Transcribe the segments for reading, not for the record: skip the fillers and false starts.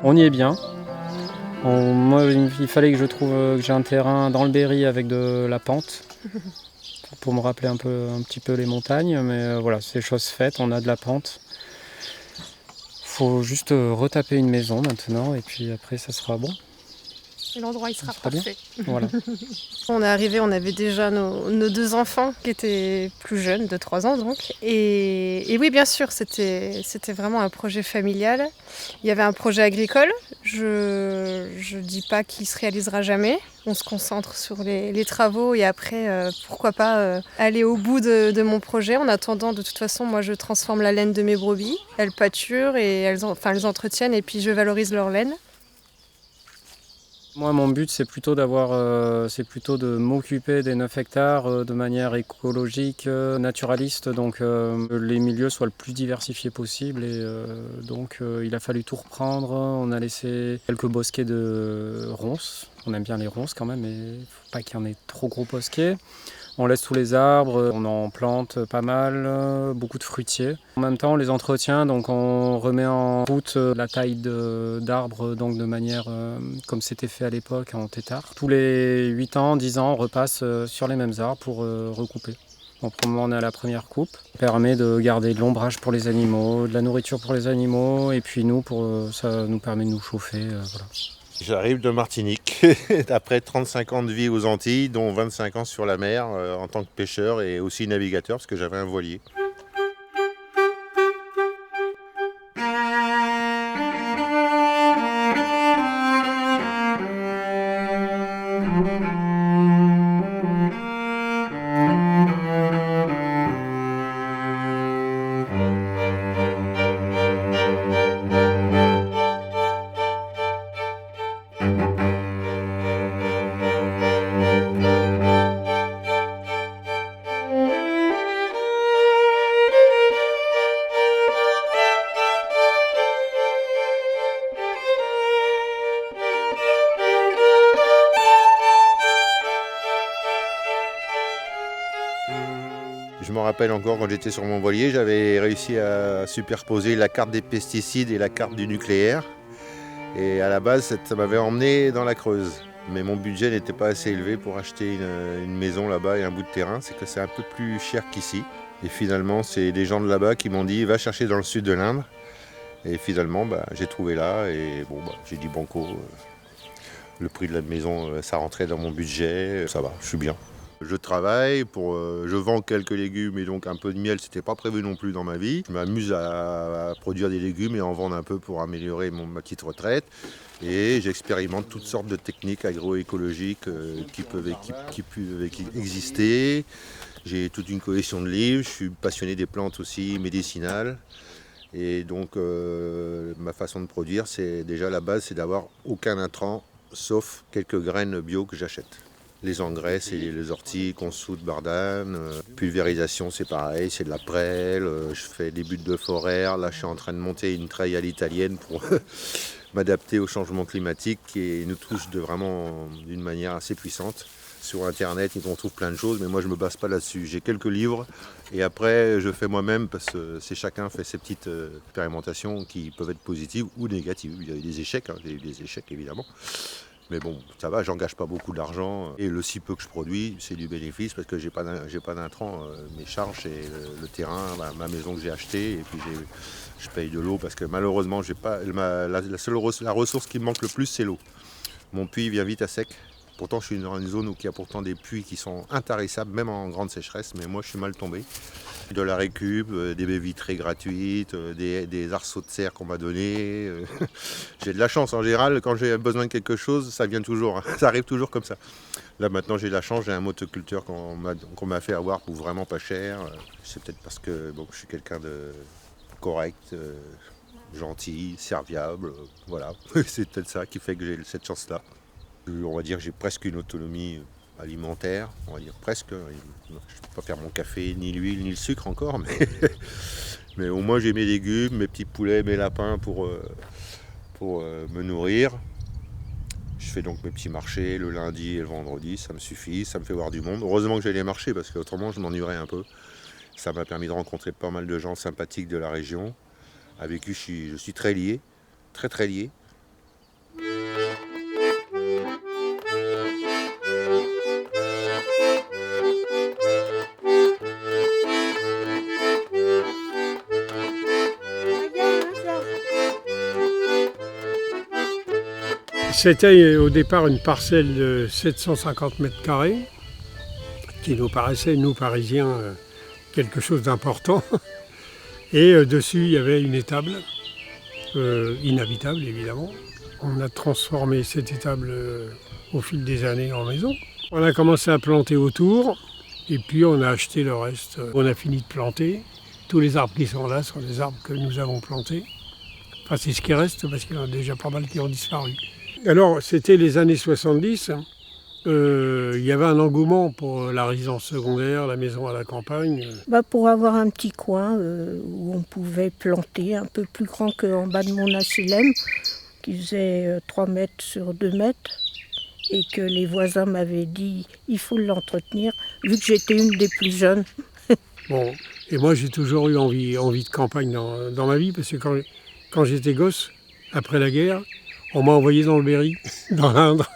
On y est bien. Moi, il fallait que je trouve que j'ai un terrain dans le Berry avec de la pente pour me rappeler un petit peu les montagnes. Mais voilà, c'est chose faite, on a de la pente. Faut juste retaper une maison maintenant et puis après ça sera bon. Et l'endroit il Ça sera sera bien. parfait. Voilà. On est arrivé, on avait déjà nos deux enfants qui étaient plus jeunes, de 3 ans donc. Et oui, bien sûr, c'était vraiment un projet familial. Il y avait un projet agricole. Je dis pas qu'il se réalisera jamais. On se concentre sur les travaux et après, pourquoi pas aller au bout de mon projet. En attendant, de toute façon, moi je transforme la laine de mes brebis. Elles pâturent et elles entretiennent et puis je valorise leur laine. Moi, mon but, c'est plutôt de m'occuper des 9 hectares de manière écologique, naturaliste, donc que les milieux soient le plus diversifiés possible. Et il a fallu tout reprendre. On a laissé quelques bosquets de ronces. On aime bien les ronces quand même, mais il ne faut pas qu'il y en ait trop gros bosquets. On laisse tous les arbres, on en plante pas mal, beaucoup de fruitiers. En même temps, on les entretient, donc on remet en route la taille d'arbres donc de manière comme c'était fait à l'époque en tétard. Tous les 8 ans, 10 ans, on repasse sur les mêmes arbres pour recouper. Donc pour le moment, on est à la première coupe. Ça permet de garder de l'ombrage pour les animaux, de la nourriture pour les animaux, et puis nous, ça nous permet de nous chauffer. Voilà. J'arrive de Martinique, après 35 ans de vie aux Antilles, dont 25 ans sur la mer en tant que pêcheur et aussi navigateur parce que j'avais un voilier. Je me rappelle encore quand j'étais sur mon voilier, j'avais réussi à superposer la carte des pesticides et la carte du nucléaire. Et à la base, ça m'avait emmené dans la Creuse. Mais mon budget n'était pas assez élevé pour acheter une maison là-bas et un bout de terrain. C'est que c'est un peu plus cher qu'ici. Et finalement, c'est des gens de là-bas qui m'ont dit va chercher dans le sud de l'Indre. Et finalement, j'ai trouvé là. Et j'ai dit banco. Le prix de la maison, ça rentrait dans mon budget. Ça va, je suis bien. Je travaille, je vends quelques légumes et donc un peu de miel, c'était pas prévu non plus dans ma vie. Je m'amuse à produire des légumes et en vendre un peu pour améliorer ma petite retraite. Et j'expérimente toutes sortes de techniques agroécologiques qui peuvent exister. J'ai toute une collection de livres, je suis passionné des plantes aussi médicinales. Et donc ma façon de produire, c'est déjà la base, c'est d'avoir aucun intrant sauf quelques graines bio que j'achète. Les engrais, c'est les orties, consoude, bardane. Pulvérisation, c'est pareil, c'est de la prêle. Je fais des buttes de forêt. Là, je suis en train de monter une treille à l'italienne pour m'adapter au changement climatique qui nous touche d'une manière assez puissante. Sur Internet, on trouve plein de choses, mais moi, je ne me base pas là-dessus. J'ai quelques livres et après, je fais moi-même parce que chacun fait ses petites expérimentations qui peuvent être positives ou négatives. Il y a eu des échecs, j'ai eu des échecs évidemment. Mais bon, ça va, j'engage pas beaucoup d'argent. Et le si peu que je produis, c'est du bénéfice parce que j'ai pas d'intrant. Mes charges, c'est le terrain, ma maison que j'ai achetée. Et puis je paye de l'eau parce que malheureusement, j'ai pas, la ressource qui me manque le plus, c'est l'eau. Mon puits vient vite à sec. Pourtant, je suis dans une zone où il y a pourtant des puits qui sont intarissables, même en grande sécheresse. Mais moi, je suis mal tombé. De la récup, des baies vitrées gratuites, des arceaux de serre qu'on m'a donnés. J'ai de la chance en général, quand j'ai besoin de quelque chose, ça vient toujours, ça arrive toujours comme ça. Là maintenant j'ai de la chance, j'ai un motoculteur qu'on m'a fait avoir pour vraiment pas cher. C'est peut-être parce que je suis quelqu'un de correct, gentil, serviable, voilà. C'est peut-être ça qui fait que j'ai cette chance-là. On va dire que j'ai presque une autonomie alimentaire, on va dire presque. Je ne peux pas faire mon café, ni l'huile, ni le sucre encore, mais au moins j'ai mes légumes, mes petits poulets, mes lapins pour me nourrir. Je fais donc mes petits marchés le lundi et le vendredi, ça me suffit, ça me fait voir du monde. Heureusement que j'ai les marchés parce qu'autrement je m'ennuierais un peu. Ça m'a permis de rencontrer pas mal de gens sympathiques de la région, avec qui je suis très lié, très très lié. C'était au départ une parcelle de 750 mètres carrés, qui nous paraissait, nous Parisiens, quelque chose d'important. Et dessus, il y avait une étable, inhabitable évidemment. On a transformé cette étable au fil des années en maison. On a commencé à planter autour, et puis on a acheté le reste. On a fini de planter. Tous les arbres qui sont là sont des arbres que nous avons plantés. Enfin, c'est ce qui reste, parce qu'il y en a déjà pas mal qui ont disparu. Alors, c'était les années 70. Il y avait un engouement pour la résidence secondaire, la maison à la campagne. Pour avoir un petit coin où on pouvait planter, un peu plus grand qu'en bas de mon HLM, qui faisait 3 mètres sur 2 mètres, et que les voisins m'avaient dit il faut l'entretenir, vu que j'étais une des plus jeunes. Bon, et moi j'ai toujours eu envie de campagne dans ma vie, parce que quand j'étais gosse, après la guerre, on m'a envoyé dans le Berry, dans l'Indre.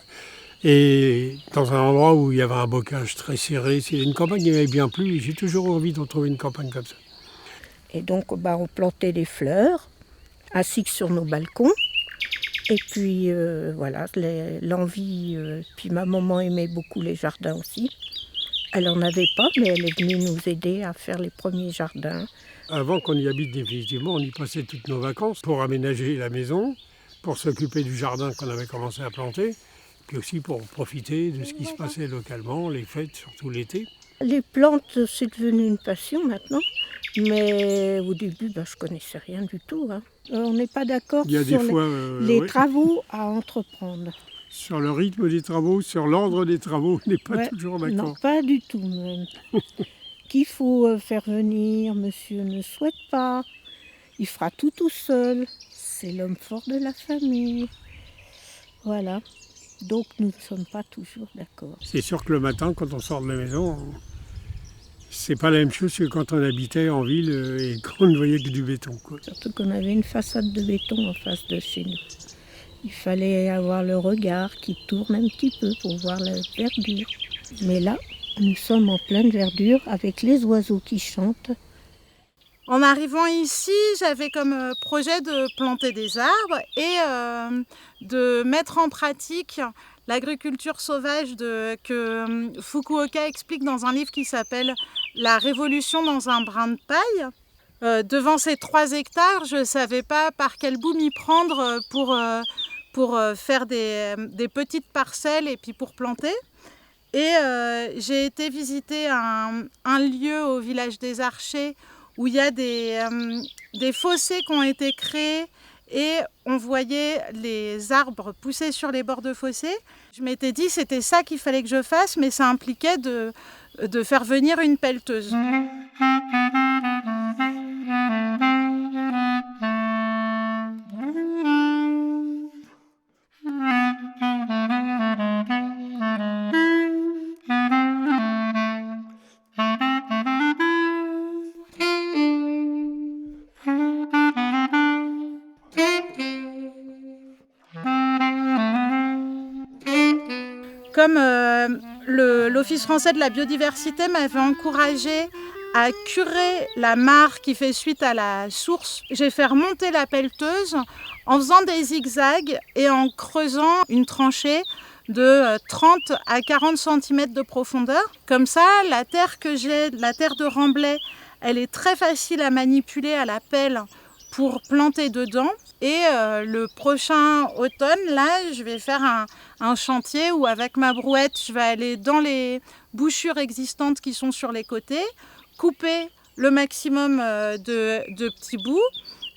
Et dans un endroit où il y avait un bocage très serré, c'est une campagne qui m'avait bien plu, et j'ai toujours envie de retrouver une campagne comme ça. Et donc on plantait des fleurs, ainsi que sur nos balcons. Et puis voilà, l'envie, puis ma maman aimait beaucoup les jardins aussi. Elle n'en avait pas, mais elle est venue nous aider à faire les premiers jardins. Avant qu'on y habite définitivement, on y passait toutes nos vacances pour aménager la maison, pour s'occuper du jardin qu'on avait commencé à planter, puis aussi pour profiter de ce qui se passait localement, les fêtes, surtout l'été. Les plantes, c'est devenu une passion maintenant, mais au début, je ne connaissais rien du tout. On n'est pas d'accord sur les travaux à entreprendre. Sur le rythme des travaux, sur l'ordre des travaux, on n'est pas toujours d'accord. Non, pas du tout même. Qu'il faut faire venir, monsieur ne souhaite pas. Il fera tout seul. C'est l'homme fort de la famille. Voilà. Donc nous ne sommes pas toujours d'accord. C'est sûr que le matin, quand on sort de la maison, c'est pas la même chose que quand on habitait en ville et qu'on ne voyait que du béton, quoi. Surtout qu'on avait une façade de béton en face de chez nous. Il fallait avoir le regard qui tourne un petit peu pour voir la verdure. Mais là, nous sommes en pleine verdure avec les oiseaux qui chantent. En arrivant ici, j'avais comme projet de planter des arbres et de mettre en pratique l'agriculture sauvage que Fukuoka explique dans un livre qui s'appelle « La révolution dans un brin de paille ». Devant ces 3 hectares, je ne savais pas par quel bout m'y prendre pour faire des petites parcelles et puis pour planter. Et j'ai été visiter un lieu au village des Archers où il y a des fossés qui ont été créés et on voyait les arbres pousser sur les bords de fossés. Je m'étais dit que c'était ça qu'il fallait que je fasse, mais ça impliquait de faire venir une pelleteuse. Comme l'Office français de la biodiversité m'avait encouragé à curer la mare qui fait suite à la source, j'ai fait remonter la pelleteuse en faisant des zigzags et en creusant une tranchée de 30 à 40 cm de profondeur. Comme ça, la terre que j'ai, la terre de remblai, elle est très facile à manipuler à la pelle pour planter dedans. Et le prochain automne, là, je vais faire un chantier où avec ma brouette, je vais aller dans les bouchures existantes qui sont sur les côtés, couper le maximum de petits bouts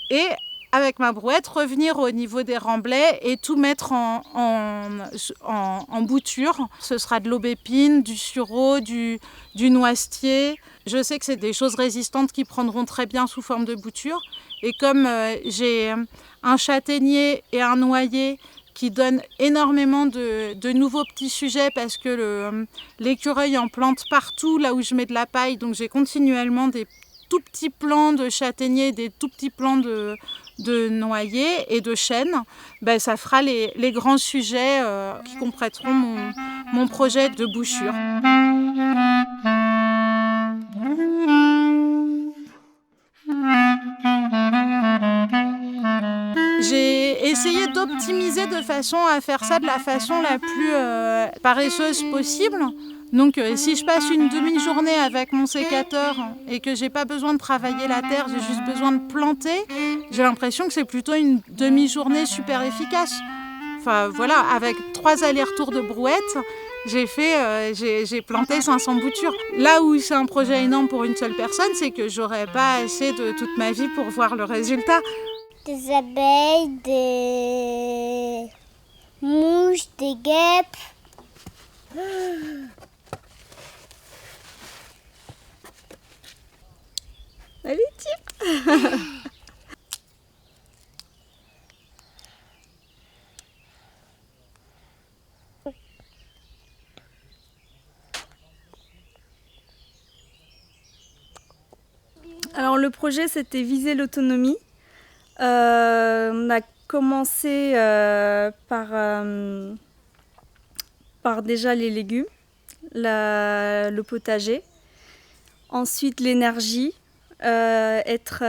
et avec ma brouette, revenir au niveau des remblais et tout mettre en bouture. Ce sera de l'aubépine, du sureau, du noisetier. Je sais que c'est des choses résistantes qui prendront très bien sous forme de bouture. Et comme j'ai un châtaignier et un noyer qui donnent énormément de nouveaux petits sujets parce que l'écureuil en plante partout là où je mets de la paille. Donc j'ai continuellement des tout petits plants de châtaignier, des tout petits plants de noyer et de chêne. Ça fera les grands sujets qui compléteront mon projet de bouchure. J'ai essayé d'autres optimiser de façon à faire ça de la façon la plus paresseuse possible. Donc si je passe une demi-journée avec mon sécateur et que j'ai pas besoin de travailler la terre, j'ai juste besoin de planter, j'ai l'impression que c'est plutôt une demi-journée super efficace. Enfin voilà, avec 3 allers-retours de brouette, j'ai planté 500 boutures. Là où c'est un projet énorme pour une seule personne, c'est que j'aurais pas assez de toute ma vie pour voir le résultat. Des abeilles, des mouches, des guêpes. Allez, tire. Alors le projet c'était viser l'autonomie. On a commencé par déjà les légumes, le potager, ensuite l'énergie, être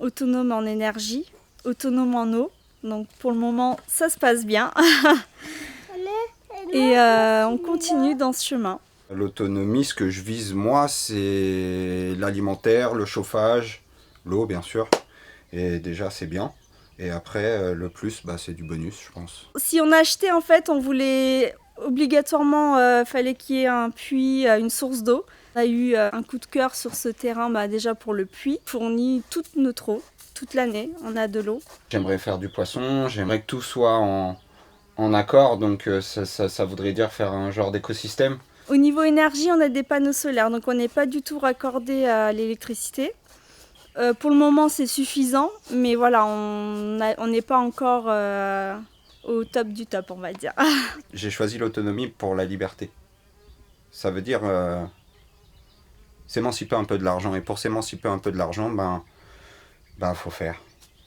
autonome en énergie, autonome en eau. Donc pour le moment ça se passe bien et on continue dans ce chemin. L'autonomie, ce que je vise moi, c'est l'alimentaire, le chauffage, l'eau bien sûr. Et déjà c'est bien. Et après le plus, c'est du bonus je pense. Si on achetait en fait, on voulait obligatoirement, fallait qu'il y ait un puits, une source d'eau. On a eu un coup de cœur sur ce terrain déjà pour le puits. Fournit toute notre eau, toute l'année, on a de l'eau. J'aimerais faire du poisson, j'aimerais que tout soit en accord, donc ça voudrait dire faire un genre d'écosystème. Au niveau énergie, on a des panneaux solaires, donc on n'est pas du tout raccordé à l'électricité. Pour le moment, c'est suffisant, mais voilà, on n'est pas encore au top du top, on va dire. J'ai choisi l'autonomie pour la liberté. Ça veut dire s'émanciper un peu de l'argent, et pour s'émanciper un peu de l'argent, faut faire.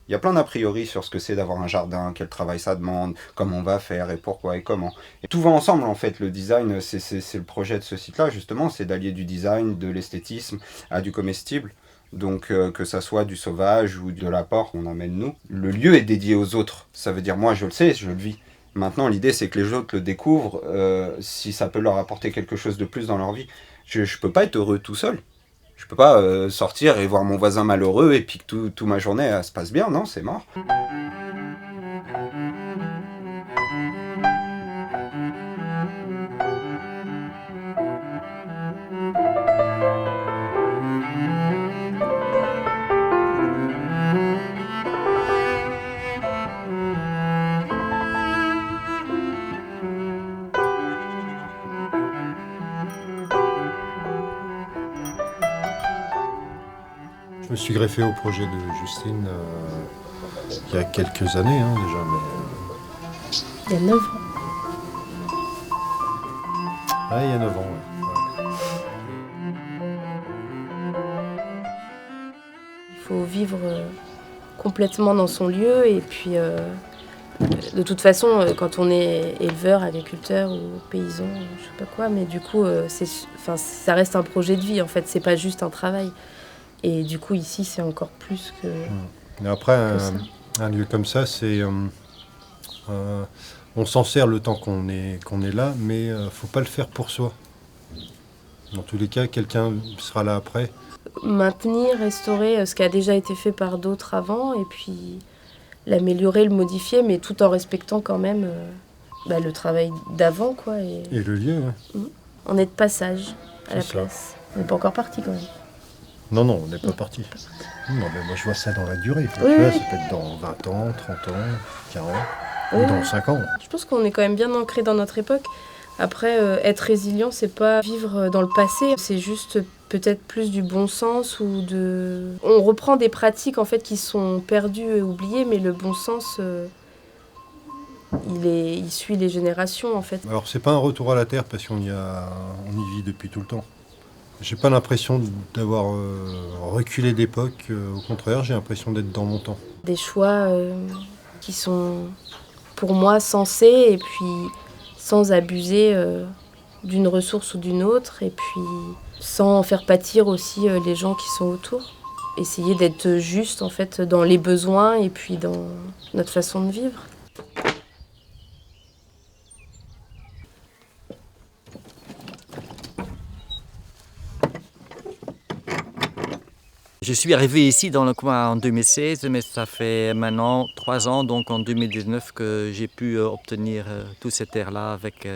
Il y a plein d'a priori sur ce que c'est d'avoir un jardin, quel travail ça demande, comment on va faire et pourquoi et comment. Et tout va ensemble en fait, le design, c'est le projet de ce site-là justement, c'est d'allier du design, de l'esthétisme à du comestible. Donc que ça soit du sauvage ou de l'apport qu'on amène nous. Le lieu est dédié aux autres, ça veut dire moi je le sais, je le vis. Maintenant l'idée c'est que les autres le découvrent, si ça peut leur apporter quelque chose de plus dans leur vie. Je peux pas être heureux tout seul. Je peux pas sortir et voir mon voisin malheureux et puis que toute ma journée se passe bien, non, c'est mort. Je me suis greffé au projet de Justine il y a quelques années déjà. Il y a 9 ans. Ah, il y a 9 ans, ouais. Il faut vivre complètement dans son lieu et puis de toute façon quand on est éleveur, agriculteur ou paysan, je sais pas quoi, mais du coup ça reste un projet de vie en fait, c'est pas juste un travail. Et du coup, ici, c'est encore plus que. Mais après, un lieu comme ça, c'est. On s'en sert le temps qu'on est là, mais faut pas le faire pour soi. Dans tous les cas, quelqu'un sera là après. Maintenir, restaurer ce qui a déjà été fait par d'autres avant, et puis l'améliorer, le modifier, mais tout en respectant quand même le travail d'avant, quoi. Et le lieu, ouais. On est de passage à la place. On n'est pas encore parti quand même. Non, on n'est pas parti. Non, mais moi je vois ça dans la durée. Oui, tu vois, ça peut être dans 20 ans, 30 ans, 40 ou dans 5 ans. Je pense qu'on est quand même bien ancré dans notre époque. Après, être résilient, c'est pas vivre dans le passé, c'est juste peut-être plus du bon sens ou de... On reprend des pratiques en fait qui sont perdues et oubliées, mais le bon sens, il suit les générations en fait. Alors c'est pas un retour à la terre parce qu'on y vit depuis tout le temps. J'ai pas l'impression d'avoir reculé d'époque, au contraire, j'ai l'impression d'être dans mon temps. Des choix qui sont pour moi sensés et puis sans abuser d'une ressource ou d'une autre et puis sans faire pâtir aussi les gens qui sont autour. essayer d'être juste en fait dans les besoins et puis dans notre façon de vivre. Je suis arrivé ici dans le coin en 2016, mais ça fait maintenant 3 ans, donc en 2019, que j'ai pu obtenir toute cette terre-là avec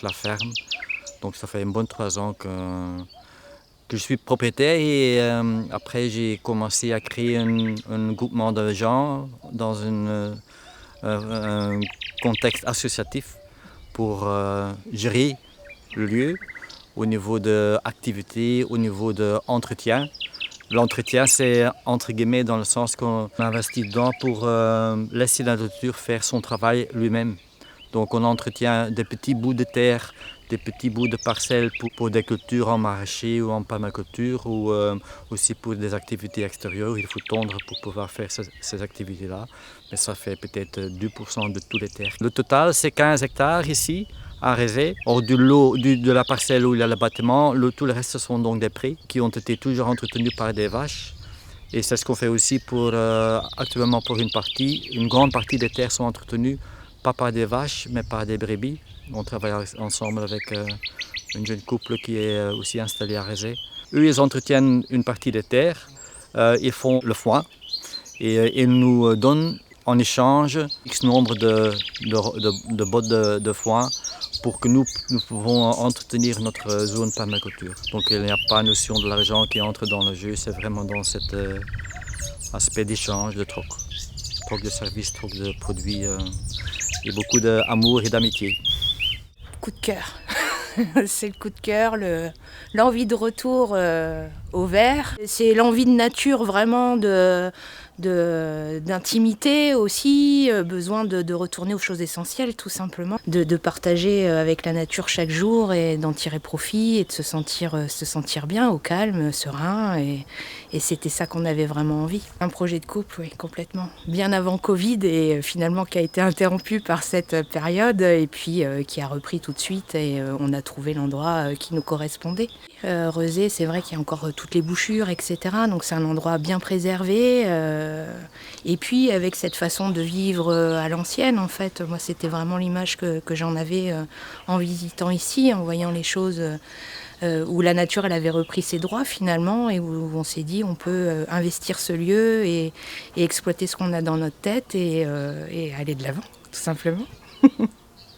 la ferme. Donc ça fait une bonne 3 ans que je suis propriétaire et après j'ai commencé à créer un groupement de gens dans un contexte associatif pour gérer le lieu au niveau de l'activité, au niveau de l'entretien. L'entretien, c'est entre guillemets dans le sens qu'on investit dedans pour laisser la nature faire son travail lui-même. Donc on entretient des petits bouts de terre, des petits bouts de parcelles pour des cultures en maraîcher ou en permaculture ou aussi pour des activités extérieures. Il faut tondre pour pouvoir faire ces activités-là. Mais ça fait peut-être 2% de toutes les terres. Le total, c'est 15 hectares ici à Rézé. Hors de la parcelle où il y a le bâtiment, tout le reste sont donc des prés qui ont été toujours entretenus par des vaches. Et c'est ce qu'on fait aussi actuellement pour une grande partie des terres sont entretenues pas par des vaches, mais par des brebis. On travaille ensemble avec une jeune couple qui est aussi installée à Rézé. Eux, ils entretiennent une partie des terres, ils font le foin et ils nous donnent en échange X nombre de bottes de foin pour que nous pouvons entretenir notre zone permaculture. Donc il n'y a pas notion de l'argent qui entre dans le jeu, c'est vraiment dans cet aspect d'échange, de troc de services, troc de produits et beaucoup d'amour et d'amitié. Coup de cœur. C'est le coup de cœur, l'envie de retour au vert. C'est l'envie de nature vraiment, d'intimité aussi, besoin de retourner aux choses essentielles tout simplement. De partager avec la nature chaque jour et d'en tirer profit et de se sentir bien, au calme, serein. Et c'était ça qu'on avait vraiment envie. Un projet de couple, oui, complètement. Bien avant Covid et finalement qui a été interrompu par cette période et puis qui a repris tout de suite et on a trouvé l'endroit qui nous correspondait. Rezé, c'est vrai qu'il y a encore toutes les bouchures, etc. Donc c'est un endroit bien préservé. Et puis avec cette façon de vivre à l'ancienne, en fait, moi c'était vraiment l'image que j'en avais en visitant ici, en voyant les choses où la nature elle avait repris ses droits finalement et où on s'est dit on peut investir ce lieu et exploiter ce qu'on a dans notre tête et aller de l'avant, tout simplement.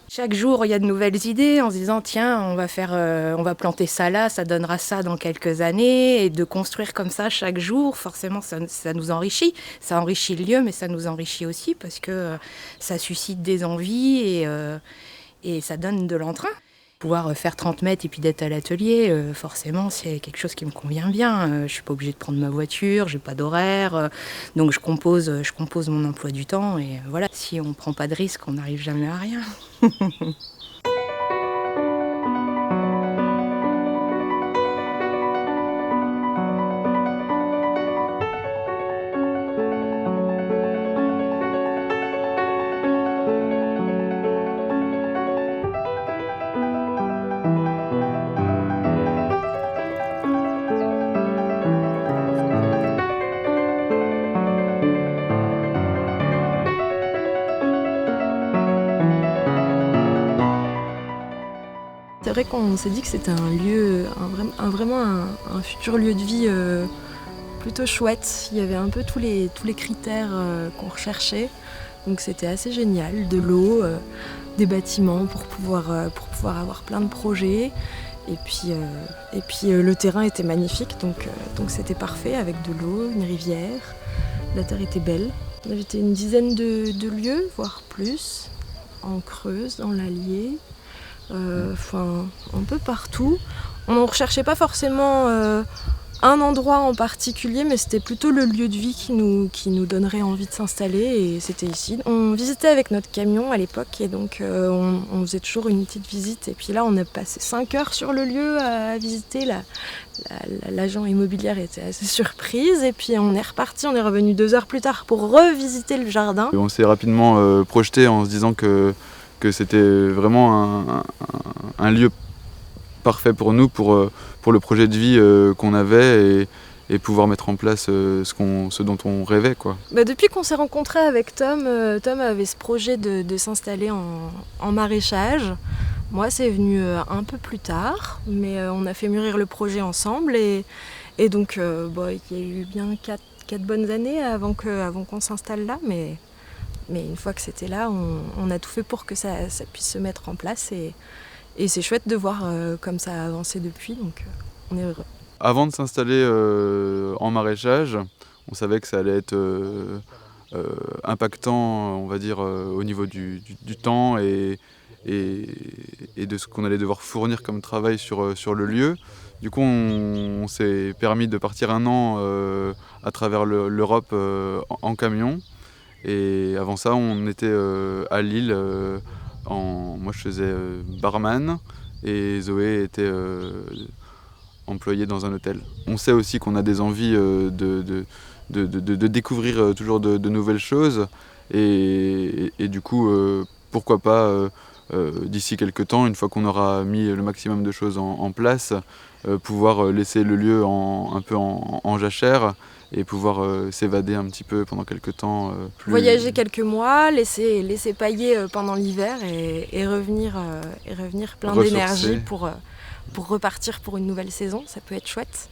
Chaque jour, il y a de nouvelles idées en se disant tiens, on va planter ça là, ça donnera ça dans quelques années. Et de construire comme ça chaque jour, forcément, ça nous enrichit. Ça enrichit le lieu, mais ça nous enrichit aussi parce que ça suscite des envies et ça donne de l'entrain. Pouvoir faire 30 mètres et puis d'être à l'atelier, forcément, c'est quelque chose qui me convient bien. Je ne suis pas obligée de prendre ma voiture, je n'ai pas d'horaire. Donc je compose mon emploi du temps. Et voilà, si on ne prend pas de risque, on n'arrive jamais à rien. C'est vrai qu'on s'est dit que c'était un lieu, vraiment un futur lieu de vie plutôt chouette. Il y avait un peu tous les critères qu'on recherchait. Donc c'était assez génial. De l'eau, des bâtiments pour pouvoir avoir plein de projets. Et puis le terrain était magnifique, donc c'était parfait avec de l'eau, une rivière. La terre était belle. On avait été une dizaine de lieux, voire plus, en Creuse, dans l'Allier. Un peu partout. On ne recherchait pas forcément un endroit en particulier, mais c'était plutôt le lieu de vie qui nous donnerait envie de s'installer et c'était ici. On visitait avec notre camion à l'époque et donc on faisait toujours une petite visite et puis là on a passé 5 heures sur le lieu à visiter. L'agent immobilière était assez surprise et puis on est reparti, on est revenu 2 heures plus tard pour revisiter le jardin. On s'est rapidement projeté en se disant que c'était vraiment un lieu parfait pour nous, pour le projet de vie qu'on avait pouvoir mettre en place ce dont on rêvait, quoi. Depuis qu'on s'est rencontrés avec Tom, Tom avait ce projet de s'installer en maraîchage. Moi, c'est venu un peu plus tard, mais on a fait mûrir le projet ensemble et donc il y a eu bien 4 bonnes années avant qu'on s'installe là, mais une fois que c'était là, on a tout fait pour que ça puisse se mettre en place et c'est chouette de voir comme ça a avancé depuis, donc on est heureux. Avant de s'installer en maraîchage, on savait que ça allait être impactant, on va dire, au niveau du temps et de ce qu'on allait devoir fournir comme travail sur le lieu. Du coup, on s'est permis de partir 1 an à travers l'Europe en camion. Et avant ça, on était à Lille. Moi, je faisais barman et Zoé était employée dans un hôtel. On sait aussi qu'on a des envies de découvrir toujours de nouvelles choses. Et du coup, pourquoi pas, d'ici quelques temps, une fois qu'on aura mis le maximum de choses en place, pouvoir laisser le lieu un peu en jachère et pouvoir s'évader un petit peu pendant quelques temps. Voyager quelques mois, laisser pailler pendant l'hiver et revenir plein d'énergie pour repartir pour une nouvelle saison. Ça peut être chouette.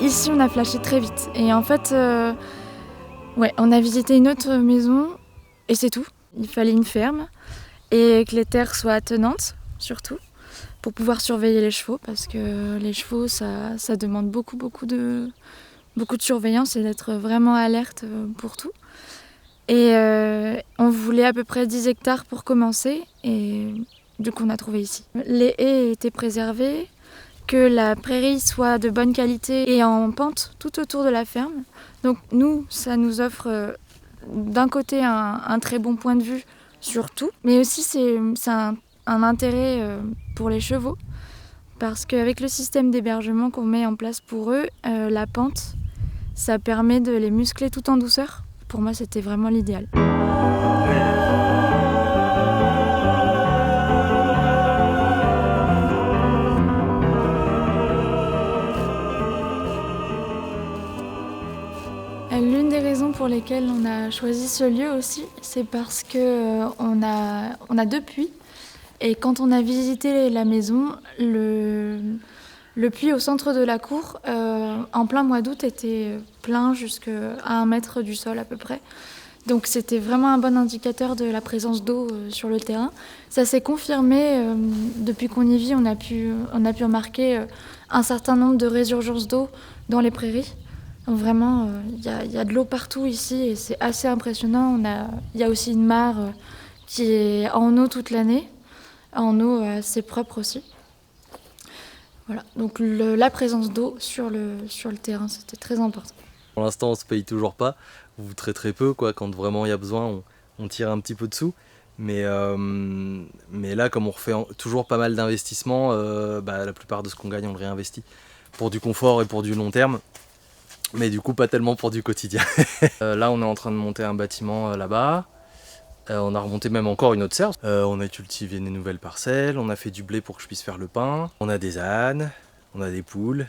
Ici, on a flashé très vite. Et en fait, on a visité une autre maison et c'est tout. Il fallait une ferme et que les terres soient tenantes, surtout, pour pouvoir surveiller les chevaux, parce que les chevaux, ça demande beaucoup de surveillance et d'être vraiment alerte pour tout. Et on voulait à peu près 10 hectares pour commencer et du coup, on a trouvé ici. Les haies étaient préservées, que la prairie soit de bonne qualité et en pente tout autour de la ferme. Donc nous, ça nous offre d'un côté un très bon point de vue sur tout, mais aussi c'est un intérêt pour les chevaux, parce qu'avec le système d'hébergement qu'on met en place pour eux, la pente, ça permet de les muscler tout en douceur. Pour moi, c'était vraiment l'idéal. L'une des raisons pour lesquelles on a choisi ce lieu aussi, c'est parce qu'on a 2 puits. Et quand on a visité la maison, le puits au centre de la cour, en plein mois d'août, était plein jusqu'à 1 mètre du sol à peu près. Donc c'était vraiment un bon indicateur de la présence d'eau sur le terrain. Ça s'est confirmé depuis qu'on y vit, on a pu remarquer un certain nombre de résurgences d'eau dans les prairies. Donc vraiment, il y a de l'eau partout ici et c'est assez impressionnant. Il y a aussi une mare qui est en eau toute l'année, en eau assez propre aussi. Voilà, donc la présence d'eau sur le terrain, c'était très important. Pour l'instant, on ne se paye toujours pas, ou très peu, quoi. Quand vraiment il y a besoin, on tire un petit peu dessous. Mais là, comme on refait toujours pas mal d'investissements, la plupart de ce qu'on gagne, on le réinvestit pour du confort et pour du long terme. Mais du coup, pas tellement pour du quotidien. Là, on est en train de monter un bâtiment là-bas. On a remonté même encore une autre serre. On a cultivé des nouvelles parcelles. On a fait du blé pour que je puisse faire le pain. On a des ânes. On a des poules.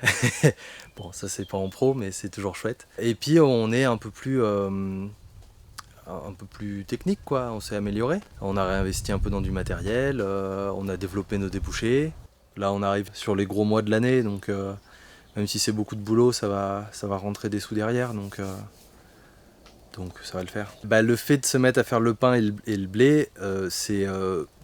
Bon, ça, c'est pas en pro, mais c'est toujours chouette. Et puis, on est un peu plus technique, quoi. On s'est amélioré. On a réinvesti un peu dans du matériel. On a développé nos débouchés. Là, on arrive sur les gros mois de l'année, donc... Même si c'est beaucoup de boulot, ça va rentrer des sous derrière, donc ça va le faire. Le fait de se mettre à faire le pain et le blé, c'est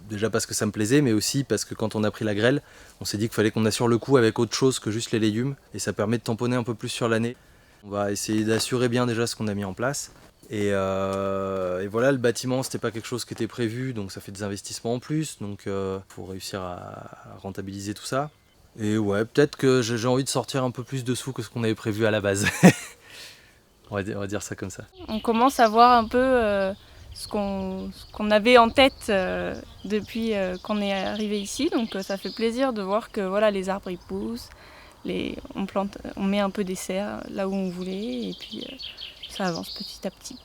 déjà parce que ça me plaisait, mais aussi parce que quand on a pris la grêle, on s'est dit qu'il fallait qu'on assure le coup avec autre chose que juste les légumes, et ça permet de tamponner un peu plus sur l'année. On va essayer d'assurer bien déjà ce qu'on a mis en place. Et voilà, le bâtiment, c'était pas quelque chose qui était prévu, donc ça fait des investissements en plus, donc faut réussir à rentabiliser tout ça. Et ouais, peut-être que j'ai envie de sortir un peu plus de sous que ce qu'on avait prévu à la base. on va dire ça comme ça. On commence à voir un peu ce qu'on avait en tête depuis qu'on est arrivé ici. Donc ça fait plaisir de voir que voilà, les arbres ils poussent, on met un peu des serres là où on voulait et puis ça avance petit à petit.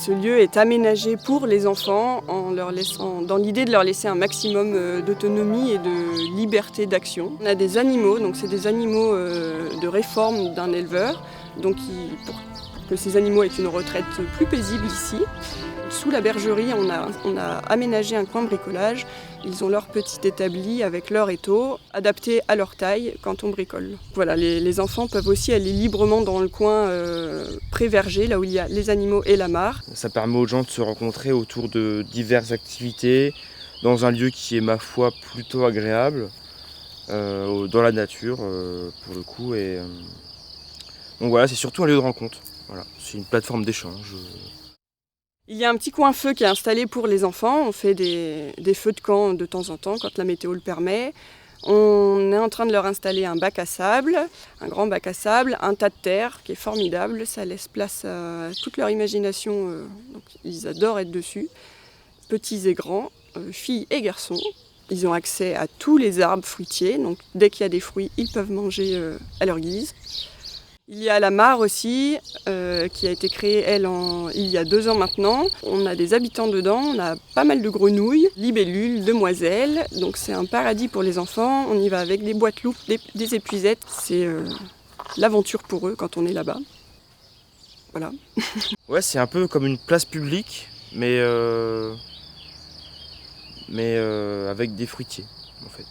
Ce lieu est aménagé pour les enfants dans l'idée de leur laisser un maximum d'autonomie et de liberté d'action. On a des animaux, donc c'est des animaux de réforme d'un éleveur, donc pour que ces animaux aient une retraite plus paisible ici. Sous la bergerie, on a aménagé un coin bricolage. Ils ont leur petit établi avec leur étau, adapté à leur taille quand on bricole. Voilà, les enfants peuvent aussi aller librement dans le coin pré-verger, là où il y a les animaux et la mare. Ça permet aux gens de se rencontrer autour de diverses activités, dans un lieu qui est, ma foi, plutôt agréable, dans la nature, pour le coup. Donc voilà, c'est surtout un lieu de rencontre. Voilà, c'est une plateforme d'échange. Il y a un petit coin feu qui est installé pour les enfants. On fait des feux de camp de temps en temps quand la météo le permet. On est en train de leur installer un bac à sable, un grand bac à sable, un tas de terre qui est formidable. Ça laisse place à toute leur imagination. Donc ils adorent être dessus, petits et grands, filles et garçons. Ils ont accès à tous les arbres fruitiers. Donc dès qu'il y a des fruits, ils peuvent manger à leur guise. Il y a la mare aussi, qui a été créée, il y a 2 ans maintenant. On a des habitants dedans, on a pas mal de grenouilles, libellules, demoiselles. Donc c'est un paradis pour les enfants. On y va avec des boîtes loupes, des épuisettes. C'est l'aventure pour eux quand on est là-bas. Voilà. Ouais, c'est un peu comme une place publique, mais avec des fruitiers, en fait.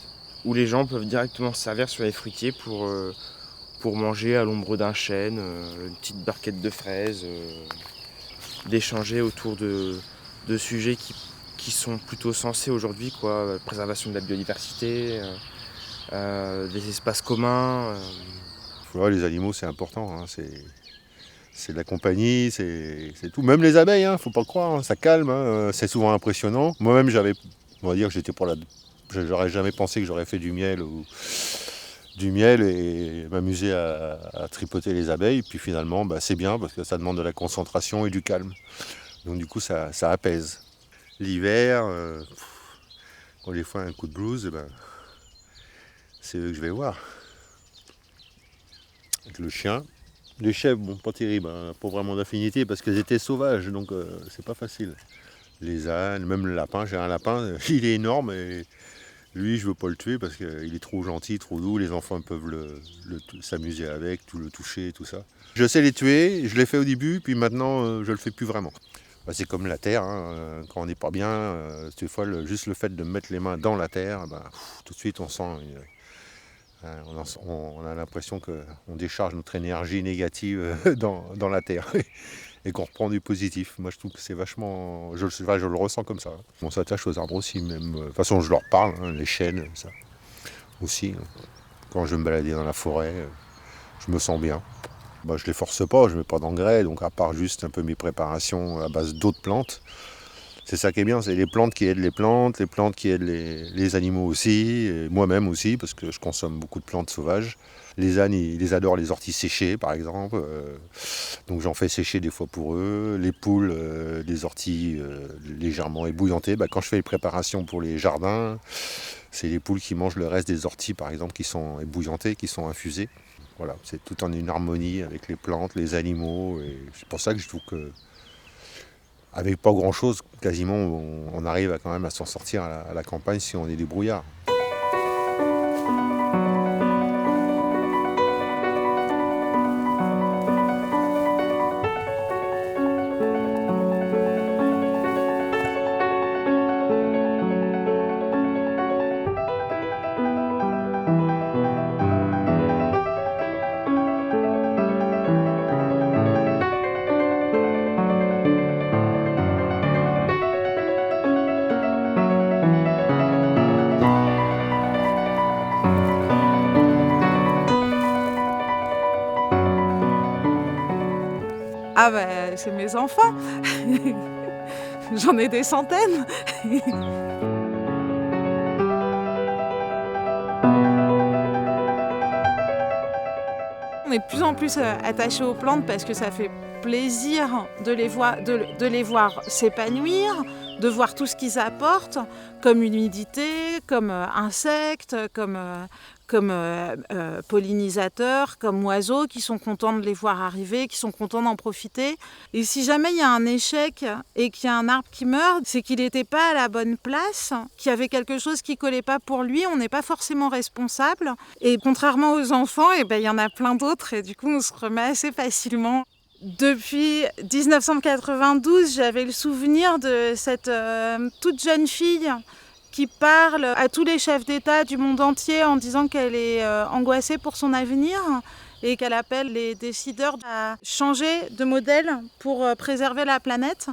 Où les gens peuvent directement se servir sur les fruitiers pour manger à l'ombre d'un chêne, une petite barquette de fraises, d'échanger autour de sujets qui sont plutôt sensés aujourd'hui, quoi. Préservation de la biodiversité, des espaces communs. Ouais, les animaux, c'est important, hein. C'est de la compagnie, c'est tout. Même les abeilles, faut pas le croire, ça calme, c'est souvent impressionnant. Moi-même, on va dire que j'aurais jamais pensé que j'aurais fait du miel et m'amuser à tripoter les abeilles. Puis finalement, c'est bien parce que ça demande de la concentration et du calme. Donc du coup, ça apaise. L'hiver, quand des fois un coup de blues, c'est eux que je vais voir. Avec le chien. Les chèvres, pas terrible, pas vraiment d'affinité parce qu'elles étaient sauvages, donc c'est pas facile. Les ânes, même le lapin, j'ai un lapin, il est énorme et lui, je veux pas le tuer parce qu'il est trop gentil, trop doux, les enfants peuvent s'amuser avec, tout le toucher, tout ça. Je sais les tuer, je l'ai fait au début, puis maintenant je le fais plus vraiment. C'est comme la terre, quand on n'est pas bien, des fois juste le fait de mettre les mains dans la terre, tout de suite on sent, on a l'impression qu'on décharge notre énergie négative dans la terre. Et qu'on reprend du positif. Moi, je trouve que c'est vachement... Je le ressens comme ça. On s'attache aux arbres aussi, même... De toute façon, je leur parle, les chênes, ça. Aussi. Quand je vais me balader dans la forêt, je me sens bien. Je les force pas, je mets pas d'engrais, donc à part juste un peu mes préparations à base d'autres plantes. C'est ça qui est bien, c'est les plantes qui aident les plantes qui aident les animaux aussi, et moi-même aussi, parce que je consomme beaucoup de plantes sauvages. Les ânes, ils adorent les orties séchées, par exemple. Donc j'en fais sécher des fois pour eux. Les poules, des orties légèrement ébouillantées. Quand je fais les préparations pour les jardins, c'est les poules qui mangent le reste des orties, par exemple, qui sont ébouillantées, qui sont infusées. Voilà, c'est tout en une harmonie avec les plantes, les animaux. Et c'est pour ça que je trouve que, avec pas grand-chose, quasiment, on arrive quand même à s'en sortir à la campagne si on est débrouillard. C'est mes enfants. J'en ai des centaines. est de plus en plus attaché aux plantes parce que ça fait plaisir de les voir s'épanouir, de voir tout ce qu'ils apportent, comme humidité, comme insectes, comme pollinisateurs, comme oiseaux qui sont contents de les voir arriver, qui sont contents d'en profiter. Et si jamais il y a un échec et qu'il y a un arbre qui meurt, c'est qu'il n'était pas à la bonne place, qu'il y avait quelque chose qui ne collait pas pour lui, on n'est pas forcément responsable. Et contrairement aux enfants, il y en a plein d'autres et du coup on se remet assez facilement. Depuis 1992, j'avais le souvenir de cette toute jeune fille qui parle à tous les chefs d'État du monde entier en disant qu'elle est angoissée pour son avenir et qu'elle appelle les décideurs à changer de modèle pour préserver la planète.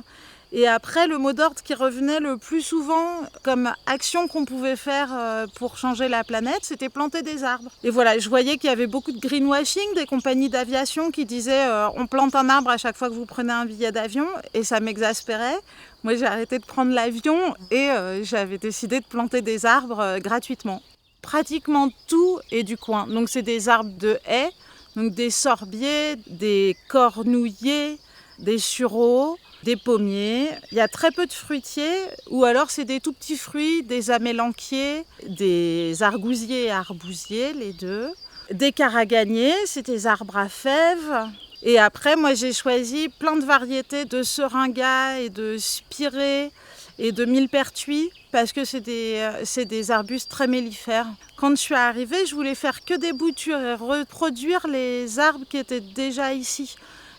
Et après, le mot d'ordre qui revenait le plus souvent comme action qu'on pouvait faire pour changer la planète, c'était planter des arbres. Et voilà, je voyais qu'il y avait beaucoup de greenwashing, des compagnies d'aviation qui disaient on plante un arbre à chaque fois que vous prenez un billet d'avion, et ça m'exaspérait. Moi, j'ai arrêté de prendre l'avion et j'avais décidé de planter des arbres gratuitement. Pratiquement tout est du coin. Donc, c'est des arbres de haies, donc des sorbiers, des cornouillers, des sureaux, des pommiers. Il y a très peu de fruitiers, ou alors c'est des tout petits fruits, des amélanchiers, des argousiers et arbousiers, les deux. Des caraganiers, c'est des arbres à fèves. Et après, moi, j'ai choisi plein de variétés de seringas et de spirées et de millepertuis parce que c'est des arbustes très mellifères. Quand je suis arrivée, je voulais faire que des boutures et reproduire les arbres qui étaient déjà ici.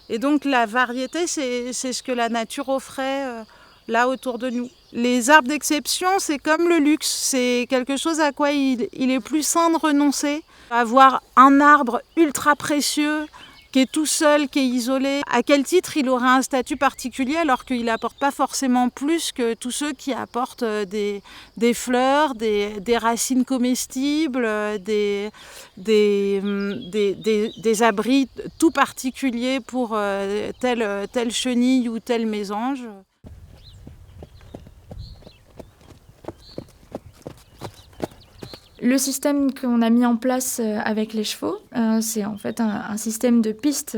Et donc la variété, c'est ce que la nature offrait là autour de nous. Les arbres d'exception, c'est comme le luxe. C'est quelque chose à quoi il est plus sain de renoncer. Avoir un arbre ultra précieux, qui est tout seul, qui est isolé, à quel titre il aurait un statut particulier alors qu'il n'apporte pas forcément plus que tous ceux qui apportent des fleurs, des racines comestibles, des abris tout particuliers pour telle chenille ou tel mésange. Le système qu'on a mis en place avec les chevaux, c'est en fait un système de pistes.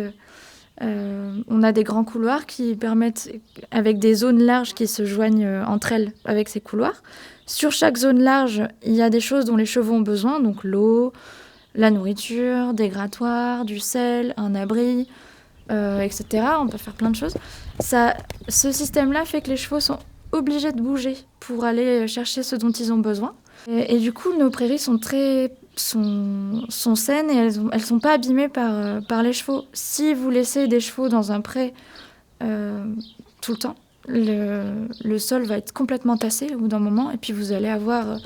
On a des grands couloirs qui permettent, avec des zones larges qui se joignent entre elles avec ces couloirs. Sur chaque zone large, il y a des choses dont les chevaux ont besoin, donc l'eau, la nourriture, des grattoirs, du sel, un abri, etc. On peut faire plein de choses. Ce système-là fait que les chevaux sont obligés de bouger pour aller chercher ce dont ils ont besoin. Et du coup, nos prairies sont saines et elles sont pas abîmées par les chevaux. Si vous laissez des chevaux dans un pré tout le temps, le sol va être complètement tassé au bout d'un moment et puis vous allez avoir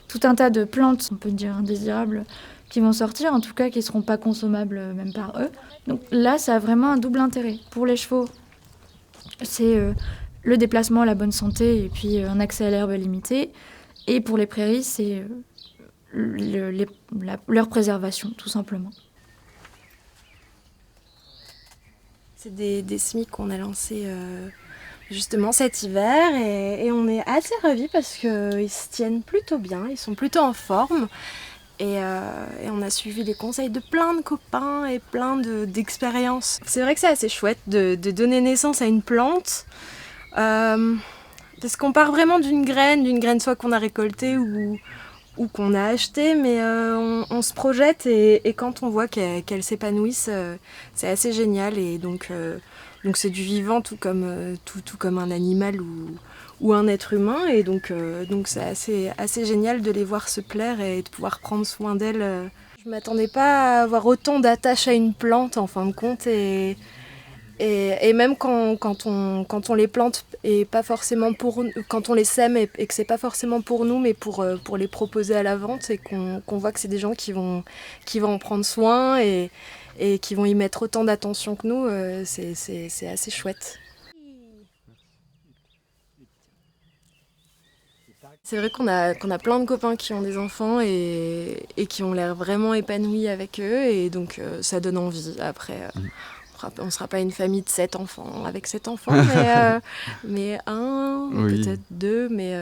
tout un tas de plantes, on peut dire indésirables, qui vont sortir, en tout cas qui ne seront pas consommables même par eux. Donc là, ça a vraiment un double intérêt. Pour les chevaux, c'est le déplacement, la bonne santé et puis un accès à l'herbe limité. Et pour les prairies, c'est leur préservation, tout simplement. C'est des semis qu'on a lancés justement cet hiver et on est assez ravis parce qu'ils se tiennent plutôt bien, ils sont plutôt en forme. Et on a suivi les conseils de plein de copains et plein d'expériences. C'est vrai que c'est assez chouette de donner naissance à une plante. Parce qu'on part vraiment d'une graine soit qu'on a récoltée ou qu'on a achetée, mais on se projette et quand on voit qu'elle s'épanouisse, c'est assez génial. Et donc c'est du vivant tout comme un animal ou un être humain. Et donc c'est assez génial de les voir se plaire et de pouvoir prendre soin d'elles. Je ne m'attendais pas à avoir autant d'attache à une plante en fin de compte. Et même quand on les plante et pas forcément quand on les sème et que c'est pas forcément pour nous mais pour les proposer à la vente et qu'on voit que c'est des gens qui vont en prendre soin et qui vont y mettre autant d'attention que nous, c'est assez chouette. C'est vrai qu'on a plein de copains qui ont des enfants et qui ont l'air vraiment épanouis avec eux et donc ça donne envie. Après, on ne sera pas une famille de 7 enfants avec 7 enfants, mais un, oui. Peut-être 2, mais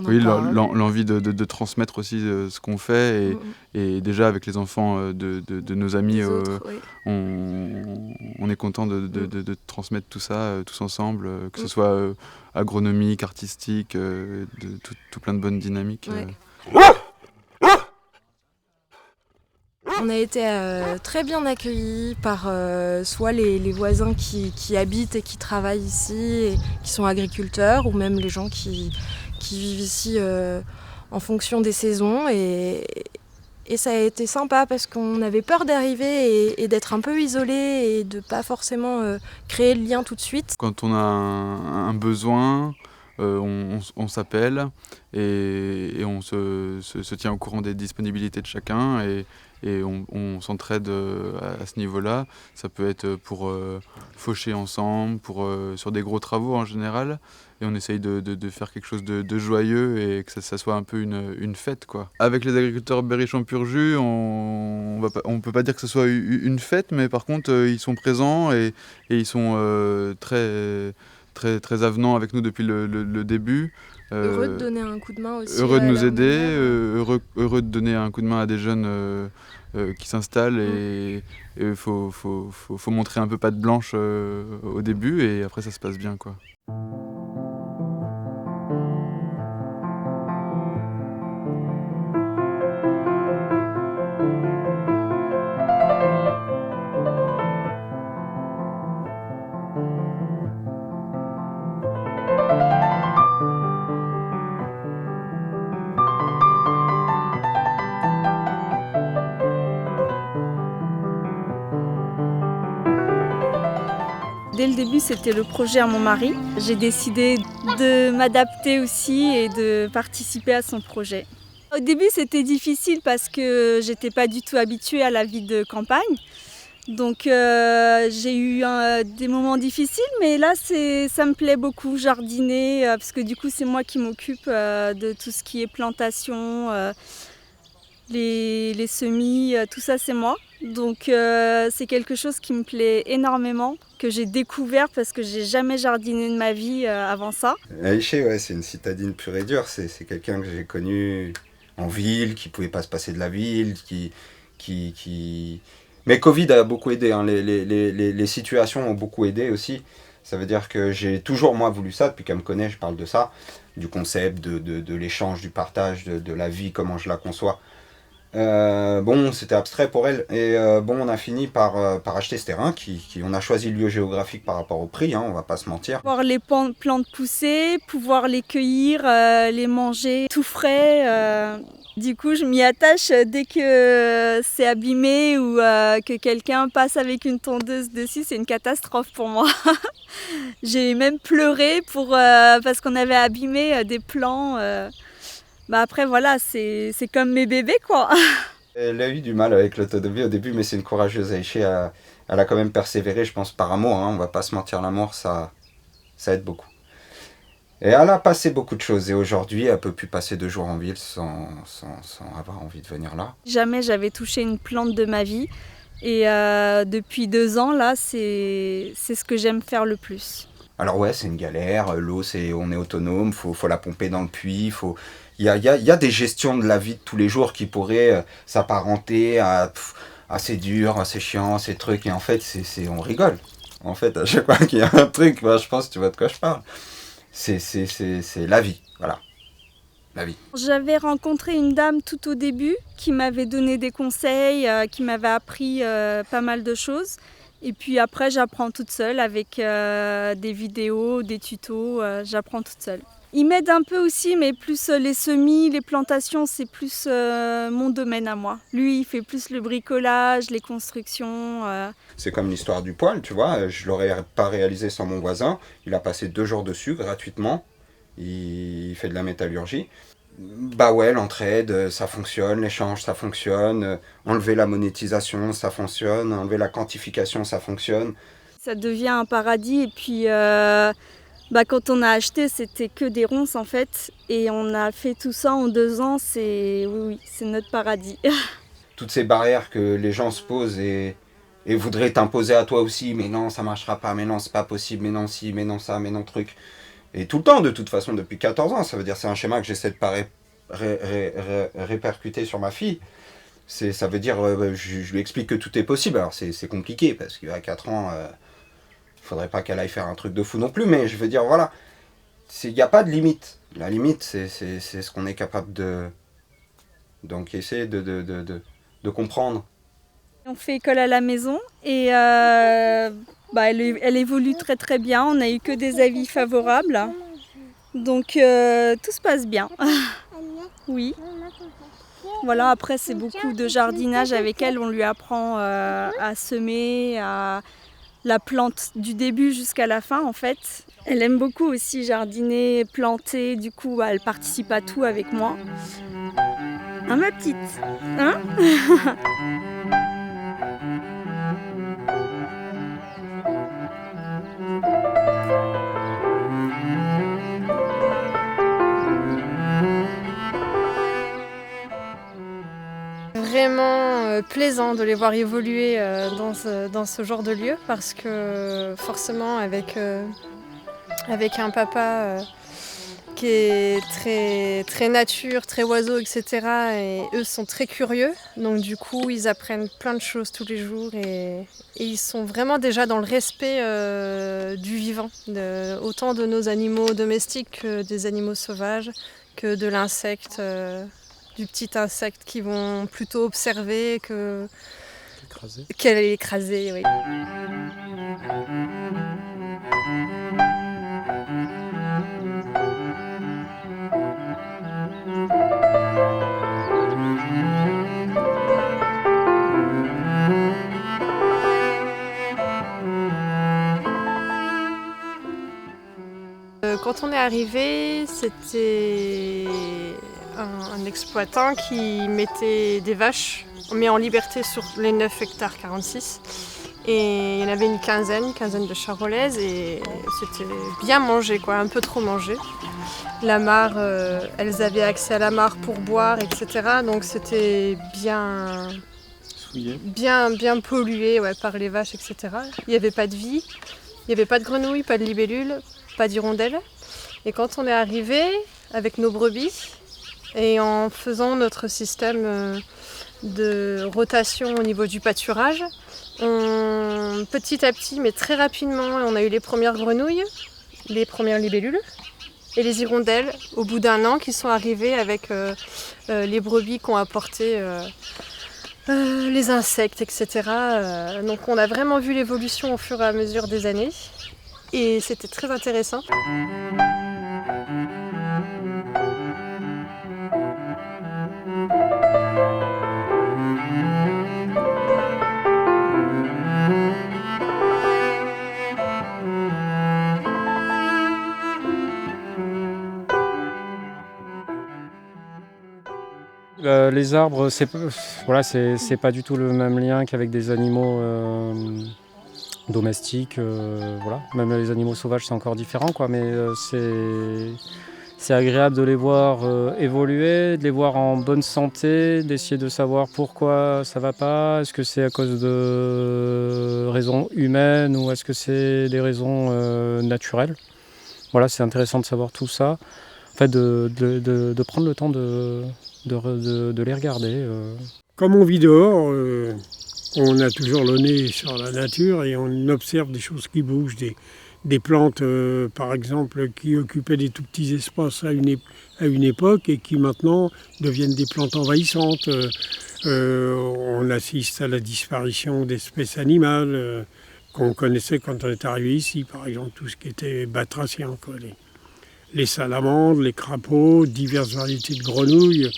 Oui, l'envie de transmettre aussi ce qu'on fait et déjà avec les enfants de nos amis, on est content de transmettre tout ça tous ensemble, que ce soit agronomique, artistique, tout plein de bonnes dynamiques. On a été très bien accueillis par soit les voisins qui habitent et qui travaillent ici et qui sont agriculteurs, ou même les gens qui vivent ici en fonction des saisons. Et ça a été sympa parce qu'on avait peur d'arriver et d'être un peu isolé et de pas forcément créer le lien tout de suite. Quand on a un besoin, on s'appelle et on se tient au courant des disponibilités de chacun et on s'entraide à ce niveau-là. Ça peut être pour faucher ensemble, sur des gros travaux en général. Et on essaye de faire quelque chose de joyeux et que ça soit un peu une fête, quoi. Avec les agriculteurs Berry-Champs-Purjus, on peut pas dire que ce soit une fête, mais par contre, ils sont présents et ils sont très avenants avec nous depuis le début. Heureux de donner un coup de main aussi. Heureux de nous aider, heureux de donner un coup de main à des jeunes qui s'installent et faut montrer un peu patte blanche au début et après ça se passe bien, quoi. Dès le début, c'était le projet à mon mari. J'ai décidé de m'adapter aussi et de participer à son projet. Au début, c'était difficile parce que j'étais pas du tout habituée à la vie de campagne. Donc j'ai eu des moments difficiles, mais là ça me plaît beaucoup, jardiner, parce que du coup c'est moi qui m'occupe de tout ce qui est plantation, les semis, tout ça c'est moi. Donc c'est quelque chose qui me plaît énormément, que j'ai découvert parce que j'ai jamais jardiné de ma vie avant ça. Aïché, ouais, c'est une citadine pure et dure, c'est quelqu'un que j'ai connu en ville, qui pouvait pas se passer de la ville, qui... Mais Covid a beaucoup aidé, hein. Les situations ont beaucoup aidé aussi. Ça veut dire que j'ai toujours, moi, voulu ça, depuis qu'elle me connaît, je parle de ça, du concept, de l'échange, du partage, de la vie, comment je la conçois. Bon, c'était abstrait pour elle, et bon, on a fini par acheter ce terrain, on a choisi le lieu géographique par rapport au prix, hein, on va pas se mentir. Voir les plantes pousser, pouvoir les cueillir, les manger tout frais. Du coup, je m'y attache dès que c'est abîmé ou que quelqu'un passe avec une tondeuse dessus, c'est une catastrophe pour moi. J'ai même pleuré parce qu'on avait abîmé des plants. Après, voilà, c'est comme mes bébés, quoi. Elle a eu du mal avec l'autonomie au début, mais c'est une courageuse. Aïché, elle a quand même persévéré, je pense, par amour, hein, on va pas se mentir, l'amour, ça aide beaucoup. Et elle a passé beaucoup de choses et aujourd'hui, elle ne peut plus passer 2 jours en ville sans avoir envie de venir là. Jamais j'avais touché une plante de ma vie et depuis 2 ans, là, c'est ce que j'aime faire le plus. Alors ouais, c'est une galère, l'eau, on est autonome, faut la pomper dans le puits, il y a des gestions de la vie de tous les jours qui pourraient s'apparenter à c'est dur, c'est chiant, ces trucs, et en fait, on rigole. En fait, à chaque fois qu'il y a un truc, je pense que tu vois de quoi je parle. C'est la vie, voilà, la vie. J'avais rencontré une dame tout au début qui m'avait donné des conseils, qui m'avait appris pas mal de choses. Et puis après, j'apprends toute seule avec des vidéos, des tutos, j'apprends toute seule. Il m'aide un peu aussi, mais plus les semis, les plantations, c'est plus mon domaine à moi. Lui, il fait plus le bricolage, les constructions. C'est comme l'histoire du poêle, tu vois, je ne l'aurais pas réalisé sans mon voisin. Il a passé 2 jours dessus gratuitement, il fait de la métallurgie. Bah ouais, l'entraide, ça fonctionne, l'échange, ça fonctionne, enlever la monétisation, ça fonctionne, enlever la quantification, ça fonctionne. Ça devient un paradis et puis... quand on a acheté, c'était que des ronces en fait, et on a fait tout ça en 2 ans, c'est notre paradis. Toutes ces barrières que les gens se posent et voudraient t'imposer à toi aussi, mais non, ça marchera pas, mais non, c'est pas possible, mais non, si, mais non, ça, mais non, truc. Et tout le temps, de toute façon, depuis 14 ans. Ça veut dire c'est un schéma que j'essaie de pas répercuter sur ma fille. Ça veut dire, je lui explique que tout est possible. Alors c'est compliqué, parce qu'à 4 ans, il faudrait pas qu'elle aille faire un truc de fou non plus. Mais je veux dire, voilà, il n'y a pas de limite. La limite, c'est ce qu'on est capable de... Donc essayer de comprendre. On fait école à la maison et elle évolue très très bien. On n'a eu que des avis favorables. Donc tout se passe bien. Oui. Voilà, après c'est beaucoup de jardinage avec elle. On lui apprend à semer, à la plante du début jusqu'à la fin en fait. Elle aime beaucoup aussi jardiner, planter. Du coup, elle participe à tout avec moi. Hein, ma petite, hein? Vraiment plaisant de les voir évoluer dans ce genre de lieu parce que forcément avec un papa qui est très nature, très oiseau, etc. Et eux sont très curieux, donc du coup ils apprennent plein de choses tous les jours et ils sont vraiment déjà dans le respect du vivant, autant de nos animaux domestiques que des animaux sauvages, que de l'insecte, du petit insecte qu'ils vont plutôt observer qu'elle est écrasée. Oui. Quand on est arrivé, c'était un exploitant qui mettait des vaches, mais en liberté sur les 9 hectares 46. Et il y en avait une quinzaine de charolaises et c'était bien mangé, quoi, un peu trop mangé. La mare, elles avaient accès à la mare pour boire, etc. Donc c'était bien pollué, ouais, par les vaches, etc. Il n'y avait pas de vie, il n'y avait pas de grenouilles, pas de libellules, pas d'hirondelles. Et quand on est arrivé avec nos brebis et en faisant notre système de rotation au niveau du pâturage, petit à petit, mais très rapidement, on a eu les premières grenouilles, les premières libellules et les hirondelles au bout d'un an qui sont arrivées avec les brebis qui ont apporté les insectes, etc. Donc on a vraiment vu l'évolution au fur et à mesure des années et c'était très intéressant. Les arbres, c'est pas du tout le même lien qu'avec des animaux domestiques. Voilà. Même les animaux sauvages, c'est encore différent, quoi, mais c'est agréable de les voir évoluer, de les voir en bonne santé, d'essayer de savoir pourquoi ça va pas. Est-ce que c'est à cause de raisons humaines ou est-ce que c'est des raisons naturelles? Voilà, c'est intéressant de savoir tout ça. En fait, de prendre le temps de les regarder. Comme on vit dehors, on a toujours le nez sur la nature et on observe des choses qui bougent, des plantes par exemple qui occupaient des tout petits espaces à une époque et qui maintenant deviennent des plantes envahissantes. On assiste à la disparition d'espèces animales qu'on connaissait quand on est arrivé ici, par exemple tout ce qui était batracien, quoi, les salamandres, les crapauds, diverses variétés de grenouilles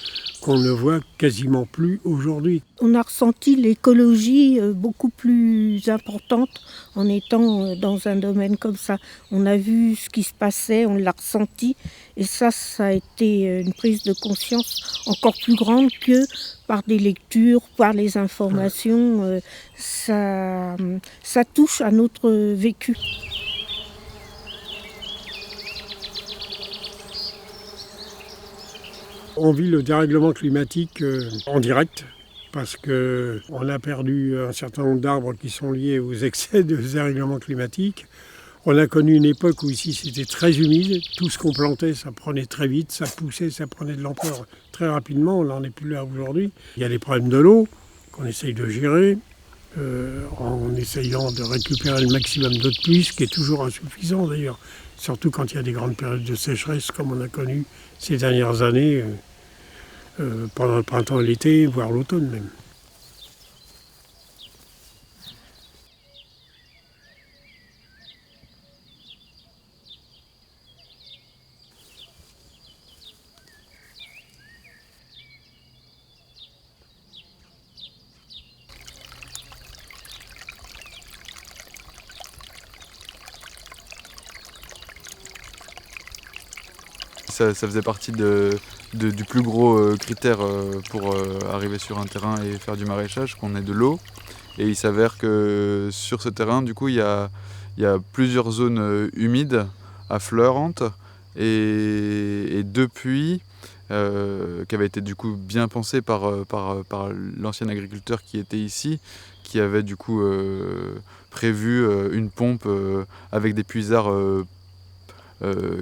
qu'on ne voit quasiment plus aujourd'hui. On a ressenti l'écologie beaucoup plus importante en étant dans un domaine comme ça. On a vu ce qui se passait, on l'a ressenti et ça a été une prise de conscience encore plus grande que par des lectures, par les informations. Ça touche à notre vécu. On vit le dérèglement climatique en direct parce qu'on a perdu un certain nombre d'arbres qui sont liés aux excès de dérèglement climatique. On a connu une époque où ici c'était très humide, tout ce qu'on plantait ça prenait très vite, ça poussait, ça prenait de l'ampleur très rapidement, on n'en est plus là aujourd'hui. Il y a les problèmes de l'eau qu'on essaye de gérer, en essayant de récupérer le maximum d'eau de pluie, ce qui est toujours insuffisant d'ailleurs, surtout quand il y a des grandes périodes de sécheresse comme on a connu ces dernières années, pendant le printemps et l'été, voire l'automne même. Ça faisait partie du plus gros critère pour arriver sur un terrain et faire du maraîchage, qu'on ait de l'eau. Et il s'avère que sur ce terrain, du coup, il y a plusieurs zones humides, affleurantes, et deux puits qui avaient été du coup bien pensés par l'ancien agriculteur qui était ici, qui avait du coup prévu une pompe avec des puisards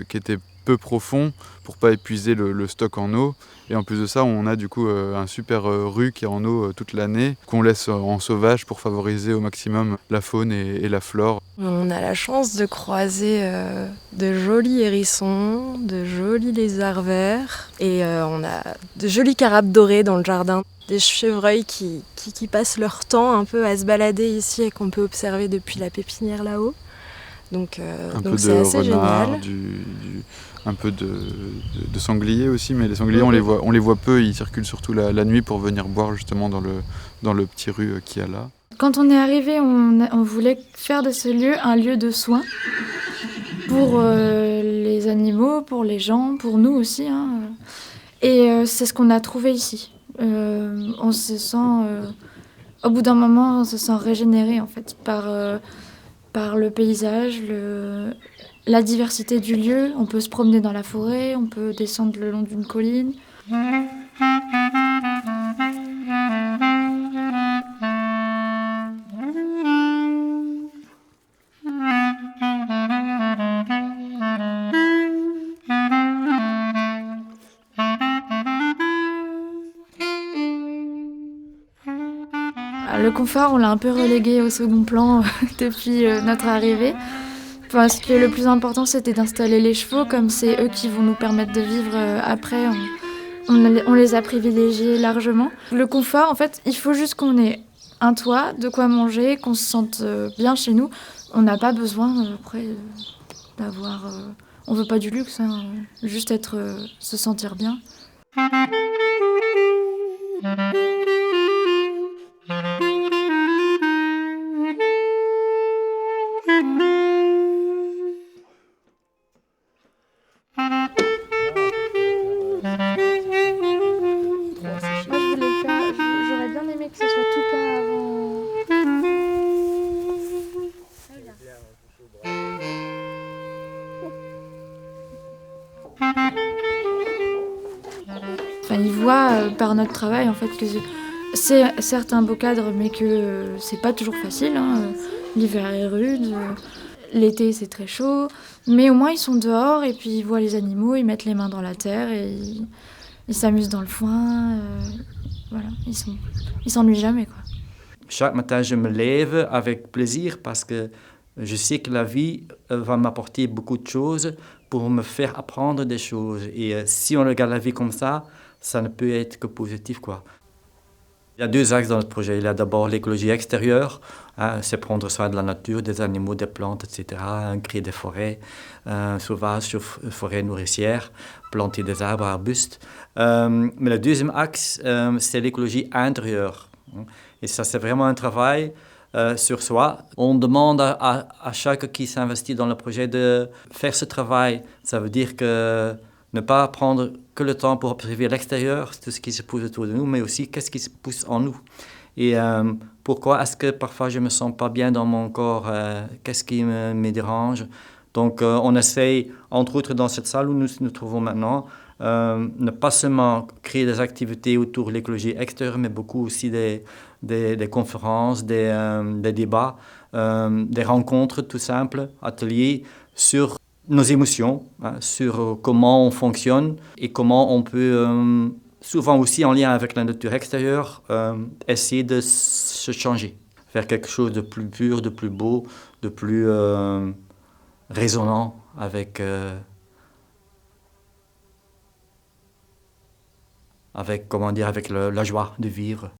qui étaient peu profond pour pas épuiser le stock en eau. Et en plus de ça, on a du coup un super rue qui est en eau toute l'année, qu'on laisse en sauvage pour favoriser au maximum la faune et la flore. On a la chance de croiser de jolis hérissons, de jolis lézards verts et on a de jolis carapes dorés dans le jardin. Des chevreuils qui passent leur temps un peu à se balader ici et qu'on peut observer depuis la pépinière là-haut. Donc c'est assez génial. Un peu de sangliers aussi, mais les sangliers on les voit peu, ils circulent surtout la nuit pour venir boire justement dans le petit rue qu'il y a là. Quand on est arrivé, on voulait faire de ce lieu un lieu de soins pour les animaux, pour les gens, pour nous aussi. Hein. Et c'est ce qu'on a trouvé ici. On se sent, au bout d'un moment, on se sent régénéré en fait par le paysage, la diversité du lieu. On peut se promener dans la forêt, on peut descendre le long d'une colline. Le confort, on l'a un peu relégué au second plan depuis notre arrivée. Parce que le plus important, c'était d'installer les chevaux, comme c'est eux qui vont nous permettre de vivre après. On les a privilégiés largement. Le confort, en fait, il faut juste qu'on ait un toit, de quoi manger, qu'on se sente bien chez nous. On n'a pas besoin, après, d'avoir... on veut pas du luxe, hein, juste se sentir bien. J'aurais bien aimé que ce soit tout peint avant. Enfin, ils voient par notre travail en fait que c'est certes un beau cadre, mais que c'est pas toujours facile. Hein. L'hiver est rude, l'été c'est très chaud, mais au moins ils sont dehors et puis ils voient les animaux, ils mettent les mains dans la terre et ils s'amusent dans le foin. Voilà, ils s'ennuient jamais, quoi. Chaque matin, je me lève avec plaisir parce que je sais que la vie va m'apporter beaucoup de choses pour me faire apprendre des choses. Et si on regarde la vie comme ça ne peut être que positif, quoi. Il y a deux axes dans notre projet. Il y a d'abord l'écologie extérieure, hein, c'est prendre soin de la nature, des animaux, des plantes, etc., hein, créer des forêts sauvages, forêts nourricières, planter des arbres, arbustes. Mais le deuxième axe, c'est l'écologie intérieure. Hein. Et ça, c'est vraiment un travail sur soi. On demande à chacun qui s'investit dans le projet de faire ce travail. Ça veut dire que ne pas prendre que le temps pour observer l'extérieur, tout ce qui se pousse autour de nous, mais aussi qu'est-ce qui se pousse en nous. Et pourquoi est-ce que parfois je ne me sens pas bien dans mon corps, qu'est-ce qui me dérange. Donc on essaye, entre autres dans cette salle où nous nous trouvons maintenant, ne pas seulement créer des activités autour de l'écologie extérieure, mais beaucoup aussi des conférences, des débats des rencontres tout simples, ateliers sur nos émotions, hein, sur comment on fonctionne et comment on peut, souvent aussi en lien avec la nature extérieure, essayer de se changer, faire quelque chose de plus pur, de plus beau, de plus résonnant avec la joie de vivre.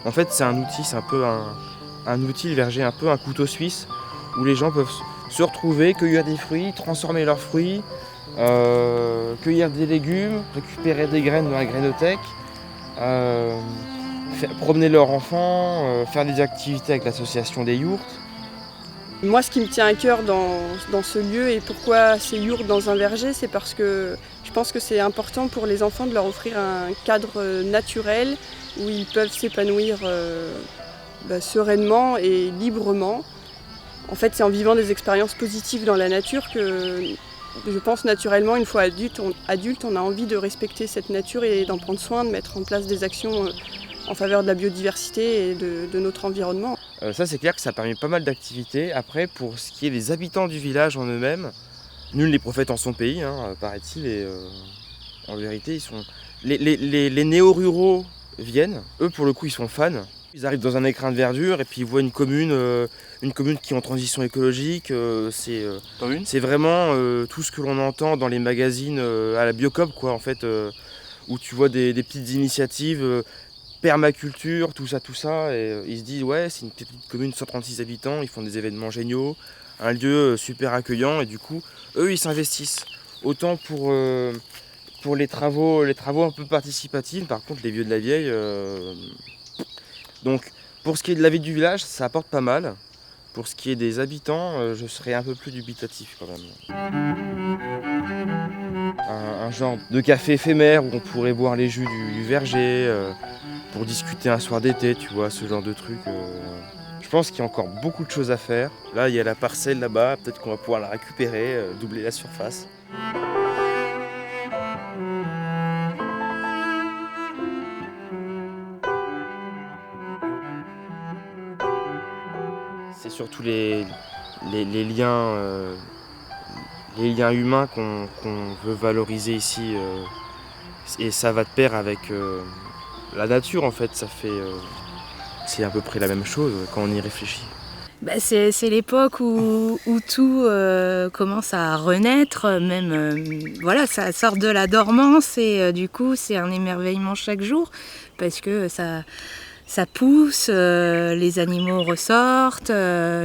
En fait, c'est un outil, c'est un peu un outil, le verger, un peu un couteau suisse, où les gens peuvent se retrouver, cueillir des fruits, transformer leurs fruits, cueillir des légumes, récupérer des graines dans la grainothèque, promener leurs enfants, faire des activités avec l'association des yourtes. Moi, ce qui me tient à cœur dans ce lieu et pourquoi ces yourtes dans un verger, c'est parce que je pense que c'est important pour les enfants de leur offrir un cadre naturel où ils peuvent s'épanouir sereinement et librement. En fait, c'est en vivant des expériences positives dans la nature que je pense naturellement, une fois adulte, on a envie de respecter cette nature et d'en prendre soin, de mettre en place des actions en faveur de la biodiversité et de notre environnement. Ça, c'est clair que ça permet pas mal d'activités. Après, pour ce qui est des habitants du village en eux-mêmes, nul n'est prophète en son pays, hein, paraît-il, et en vérité, ils sont... les néo-ruraux viennent, eux pour le coup ils sont fans. Ils arrivent dans un écrin de verdure et puis ils voient une commune qui est en transition écologique. C'est vraiment tout ce que l'on entend dans les magazines à la Biocop, quoi, en fait, où tu vois des petites initiatives, permaculture, tout ça, et ils se disent ouais, c'est une petite commune de 136 habitants, ils font des événements géniaux, un lieu super accueillant, et du coup, eux ils s'investissent. Autant pour les travaux un peu participatifs, par contre les vieux de la vieille. Donc pour ce qui est de la vie du village, ça apporte pas mal. Pour ce qui est des habitants, je serais un peu plus dubitatif quand même. Un genre de café éphémère où on pourrait boire les jus du verger, pour discuter un soir d'été, tu vois, ce genre de truc. Je pense qu'il y a encore beaucoup de choses à faire. Là, il y a la parcelle là-bas, peut-être qu'on va pouvoir la récupérer, doubler la surface. C'est surtout les liens humains qu'on veut valoriser ici. Et ça va de pair avec la nature, en fait. C'est à peu près la même chose quand on y réfléchit. C'est l'époque où tout commence à renaître, même voilà, ça sort de la dormance et du coup c'est un émerveillement chaque jour parce que ça pousse, les animaux ressortent,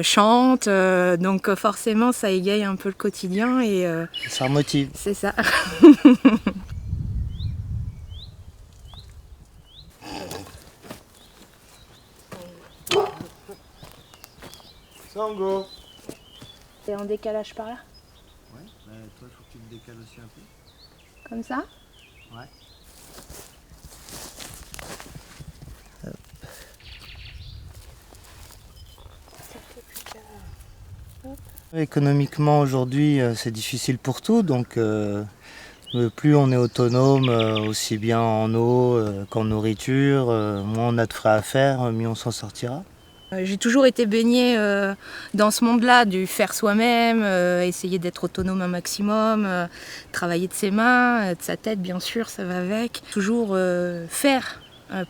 chantent, donc forcément ça égaye un peu le quotidien et ça motive. C'est ça. Sango. C'est en décalage par là. Ouais, mais toi, il faut que tu te décales aussi un peu. Comme ça? Ouais. Économiquement, aujourd'hui, c'est difficile pour tout, donc plus on est autonome, aussi bien en eau qu'en nourriture, moins on a de frais à faire, mieux on s'en sortira. J'ai toujours été baignée dans ce monde-là, du faire soi-même, essayer d'être autonome un maximum, travailler de ses mains, de sa tête bien sûr, ça va avec. Toujours faire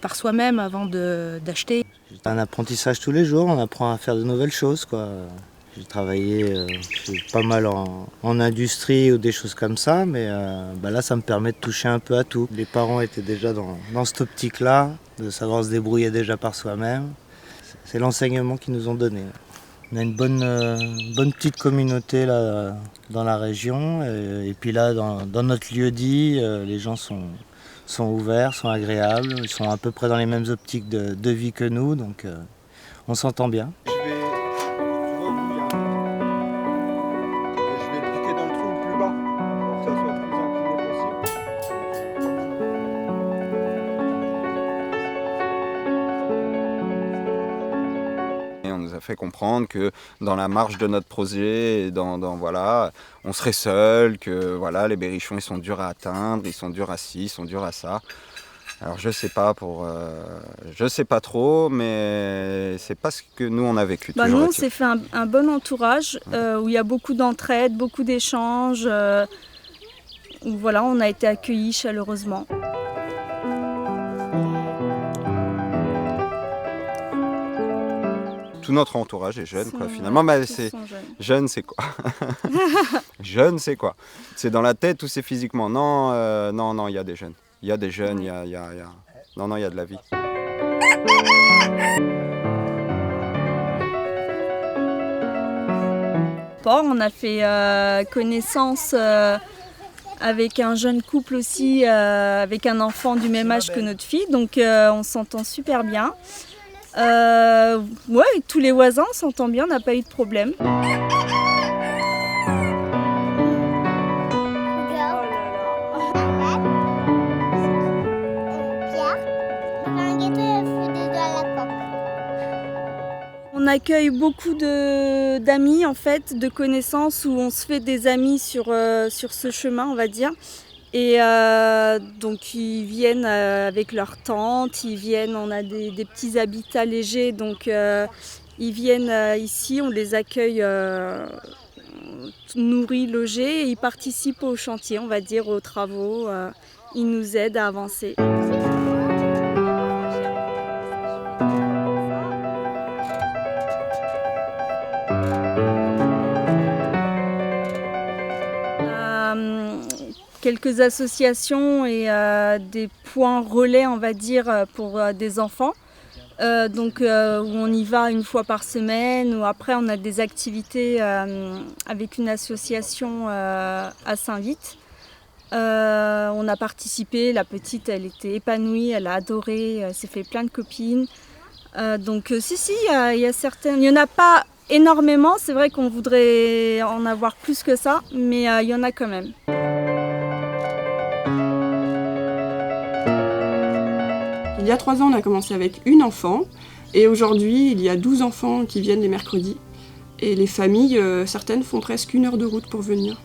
par soi-même avant d'acheter. C'est un apprentissage tous les jours, on apprend à faire de nouvelles choses, quoi. J'ai travaillé pas mal en industrie ou des choses comme ça, mais là ça me permet de toucher un peu à tout. Les parents étaient déjà dans cette optique-là, de savoir se débrouiller déjà par soi-même. C'est l'enseignement qu'ils nous ont donné. On a une bonne petite communauté là, dans la région. Et puis là, dans notre lieu-dit, les gens sont ouverts, sont agréables. Ils sont à peu près dans les mêmes optiques de vie que nous. Donc on s'entend bien. fait comprendre que dans la marge de notre projet, voilà, on serait seul, que voilà, les berrichons ils sont durs à atteindre, ils sont durs à ci, ils sont durs à ça. Alors je sais pas trop, mais c'est pas ce que nous on a vécu. Nous on s'est fait un bon entourage où il y a beaucoup d'entraide, beaucoup d'échanges, où voilà, on a été accueillis chaleureusement. Tout notre entourage est jeune, quoi. Finalement, jeune, c'est quoi? Jeune, c'est quoi? C'est dans la tête ou c'est physiquement? Non, il y a des jeunes. Il y a des jeunes, il y a... Non, il y a de la vie. On a fait connaissance avec un jeune couple aussi, avec un enfant du même âge que notre fille, donc on s'entend super bien. Avec tous les voisins, on s'entend bien, on n'a pas eu de problème. On accueille beaucoup d'amis, en fait, de connaissances, où on se fait des amis sur ce chemin, on va dire. Et donc ils viennent avec leurs tentes, on a des petits habitats légers, donc ils viennent ici, on les accueille nourris, logés, et ils participent au chantier, on va dire, aux travaux, ils nous aident à avancer. Quelques associations et des points relais, on va dire, pour des enfants. Où on y va une fois par semaine, ou après on a des activités avec une association à Saint-Vite. On a participé, la petite elle était épanouie, elle a adoré, elle s'est fait plein de copines. Il y a certaines, il n'y en a pas énormément, c'est vrai qu'on voudrait en avoir plus que ça, mais il y en a quand même. Il y a 3 ans, on a commencé avec une enfant et aujourd'hui, il y a 12 enfants qui viennent les mercredis. Et les familles, certaines font presque 1 heure de route pour venir,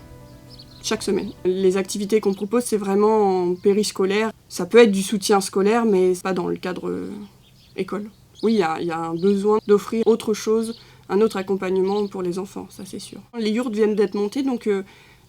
chaque semaine. Les activités qu'on propose, c'est vraiment en périscolaire. Ça peut être du soutien scolaire, mais pas dans le cadre école. Oui, il y a un besoin d'offrir autre chose, un autre accompagnement pour les enfants, ça c'est sûr. Les yourtes viennent d'être montées, donc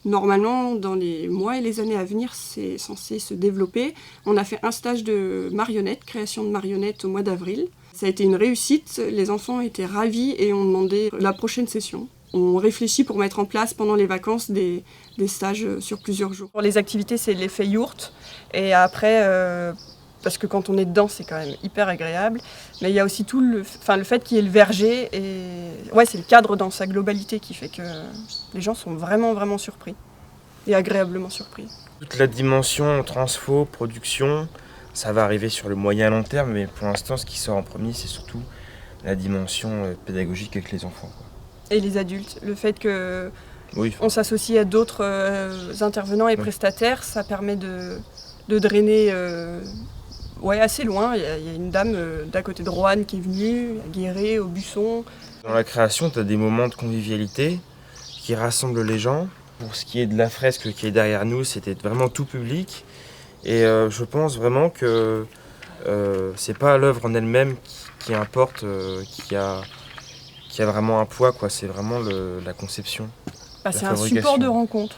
normalement, dans les mois et les années à venir, c'est censé se développer. On a fait un stage de marionnettes, création de marionnettes au mois d'avril. Ça a été une réussite, les enfants étaient ravis et ont demandé la prochaine session. On réfléchit pour mettre en place pendant les vacances des stages sur plusieurs jours. Pour les activités, c'est l'effet yourte. Et après, parce que quand on est dedans, c'est quand même hyper agréable. Mais il y a aussi tout le fait qu'il y ait le verger. Et ouais, c'est le cadre dans sa globalité qui fait que les gens sont vraiment, vraiment surpris. Et agréablement surpris. Toute la dimension transfo, production, ça va arriver sur le moyen long terme. Mais pour l'instant, ce qui sort en premier, c'est surtout la dimension pédagogique avec les enfants, quoi. Et les adultes. Le fait qu'on s'associe à d'autres intervenants et prestataires, ça permet de drainer assez loin. Il y a une dame d'à côté de Roanne qui est venue, à Guéret, au Buisson. Dans la création, tu as des moments de convivialité qui rassemblent les gens. Pour ce qui est de la fresque qui est derrière nous, c'était vraiment tout public. Et je pense vraiment que c'est pas l'œuvre en elle-même qui importe, qui a vraiment un poids, quoi. C'est vraiment la conception. C'est un support de rencontre.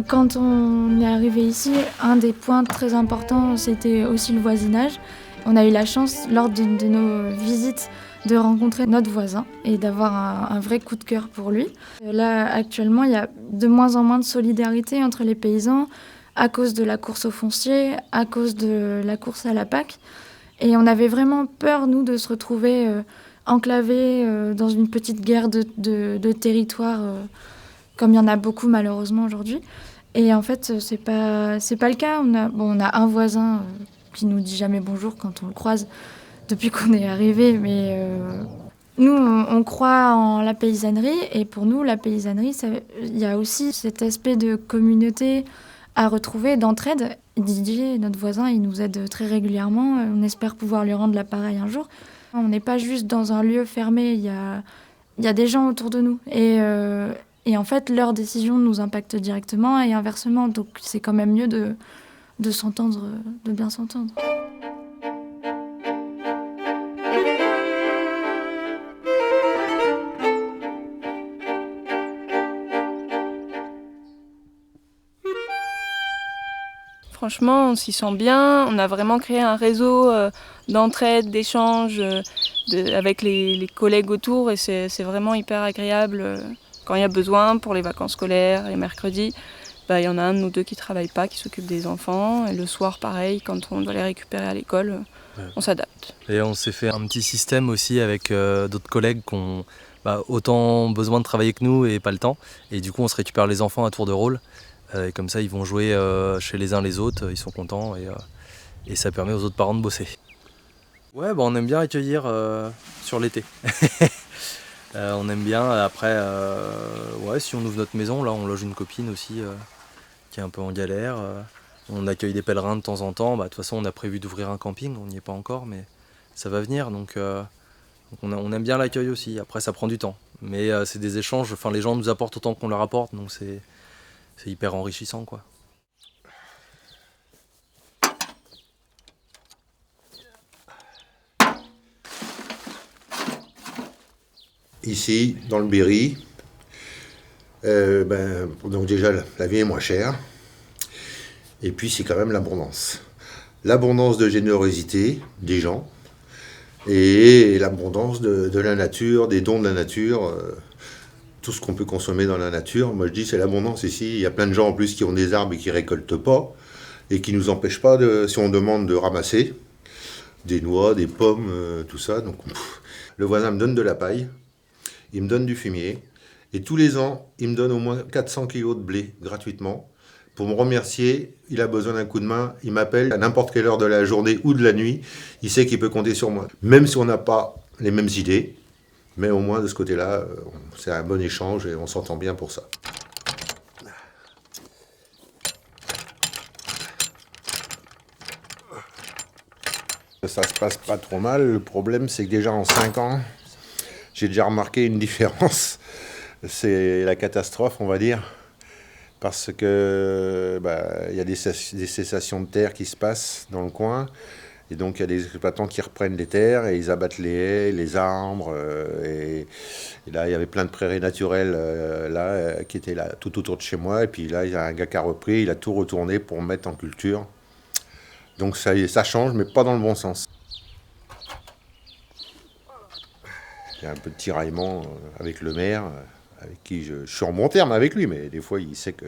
Quand on est arrivé ici, un des points très importants, c'était aussi le voisinage. On a eu la chance, lors d'une de nos visites, de rencontrer notre voisin et d'avoir un vrai coup de cœur pour lui. Là, actuellement, il y a de moins en moins de solidarité entre les paysans à cause de la course au foncier, à cause de la course à la PAC. Et on avait vraiment peur, nous, de se retrouver enclavés dans une petite guerre de territoire, comme il y en a beaucoup malheureusement aujourd'hui. Et en fait, c'est pas le cas. On a un voisin qui nous dit jamais bonjour quand on le croise depuis qu'on est arrivé, mais nous, on croit en la paysannerie, et pour nous, la paysannerie, il y a aussi cet aspect de communauté à retrouver, d'entraide. Didier, notre voisin, il nous aide très régulièrement. On espère pouvoir lui rendre l'appareil un jour. On n'est pas juste dans un lieu fermé, il y a des gens autour de nous. Et en fait, leurs décisions nous impactent directement et inversement. Donc c'est quand même mieux de s'entendre, de bien s'entendre. Franchement, on s'y sent bien. On a vraiment créé un réseau d'entraide, d'échange avec les collègues autour, et c'est vraiment hyper agréable. Quand il y a besoin, pour les vacances scolaires, les mercredis, il y en a un de nous deux qui ne travaille pas, qui s'occupe des enfants. Et le soir, pareil, quand on doit les récupérer à l'école, on s'adapte. Et on s'est fait un petit système aussi avec d'autres collègues qui ont autant besoin de travailler que nous et pas le temps. Et du coup, on se récupère les enfants à tour de rôle. Et comme ça, ils vont jouer chez les uns les autres, ils sont contents et ça permet aux autres parents de bosser. Ouais, on aime bien accueillir sur l'été. On aime bien, après, si on ouvre notre maison, là on loge une copine aussi qui est un peu en galère. On accueille des pèlerins de temps en temps. De toute façon, on a prévu d'ouvrir un camping, on n'y est pas encore, mais ça va venir. Donc on aime bien l'accueil aussi. Après, ça prend du temps. Mais c'est des échanges, les gens nous apportent autant qu'on leur apporte, donc c'est hyper enrichissant, quoi. Ici, dans le Berry, donc déjà la vie est moins chère, et puis c'est quand même l'abondance. L'abondance de générosité des gens, et l'abondance de la nature, des dons de la nature, tout ce qu'on peut consommer dans la nature. Moi je dis c'est l'abondance ici. Il y a plein de gens en plus qui ont des arbres et qui récoltent pas, et qui nous empêchent pas, si on demande, de ramasser des noix, des pommes, tout ça. Donc le voisin me donne de la paille, il me donne du fumier, et tous les ans il me donne au moins 400 kilos de blé gratuitement. Pour me remercier, il a besoin d'un coup de main, il m'appelle à n'importe quelle heure de la journée ou de la nuit, il sait qu'il peut compter sur moi. Même si on n'a pas les mêmes idées, mais au moins de ce côté-là, c'est un bon échange et on s'entend bien pour ça. Ça se passe pas trop mal. Le problème, c'est que déjà en 5 ans, j'ai déjà remarqué une différence. C'est la catastrophe, on va dire. Parce que y a des cessations de terre qui se passent dans le coin. Et donc, il y a des exploitants qui reprennent les terres et ils abattent les haies, les arbres. Et là, il y avait plein de prairies naturelles qui étaient là tout autour de chez moi. Et puis là, il y a un gars qui a repris, il a tout retourné pour mettre en culture. Donc, ça change, mais pas dans le bon sens. Il y a un peu de tiraillement avec le maire, avec qui je suis en bon terme avec lui, mais des fois, il sait que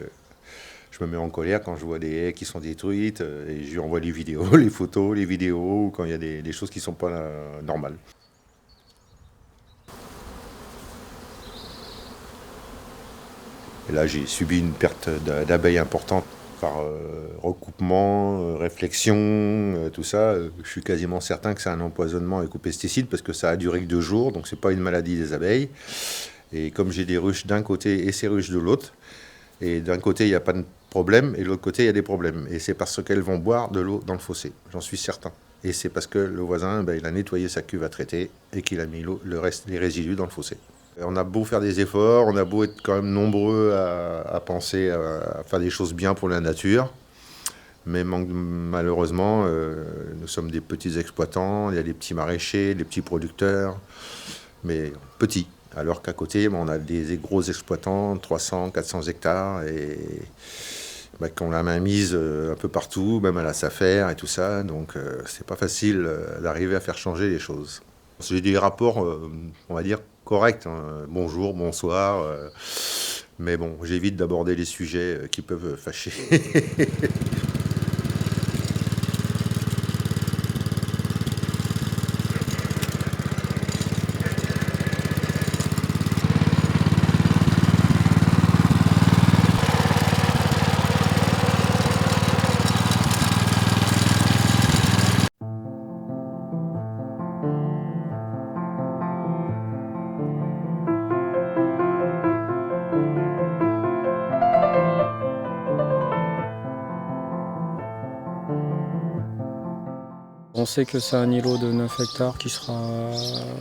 je me mets en colère quand je vois des haies qui sont détruites, et je lui envoie les vidéos, les photos, les vidéos, ou quand il y a des choses qui ne sont pas normales. Et là, j'ai subi une perte d'abeilles importante par recoupement, réflexion, tout ça. Je suis quasiment certain que c'est un empoisonnement avec aux pesticides, parce que ça a duré que 2 jours, donc c'est pas une maladie des abeilles. Et comme j'ai des ruches d'un côté et ces ruches de l'autre, et d'un côté il n'y a pas de problème, et de l'autre côté il y a des problèmes. Et c'est parce qu'elles vont boire de l'eau dans le fossé, j'en suis certain. Et c'est parce que le voisin, il a nettoyé sa cuve à traiter et qu'il a mis les résidus dans le fossé. Et on a beau faire des efforts, on a beau être quand même nombreux à penser à faire des choses bien pour la nature, mais malheureusement, nous sommes des petits exploitants, il y a des petits maraîchers, des petits producteurs, mais petits. Alors qu'à côté, on a des gros exploitants, 300, 400 hectares, et qui ont la main mise un peu partout, même à la SAFER et tout ça. Donc c'est pas facile d'arriver à faire changer les choses. J'ai des rapports, on va dire, corrects. Bonjour, bonsoir. Mais bon, j'évite d'aborder les sujets qui peuvent fâcher. On sait que c'est un îlot de 9 hectares qui sera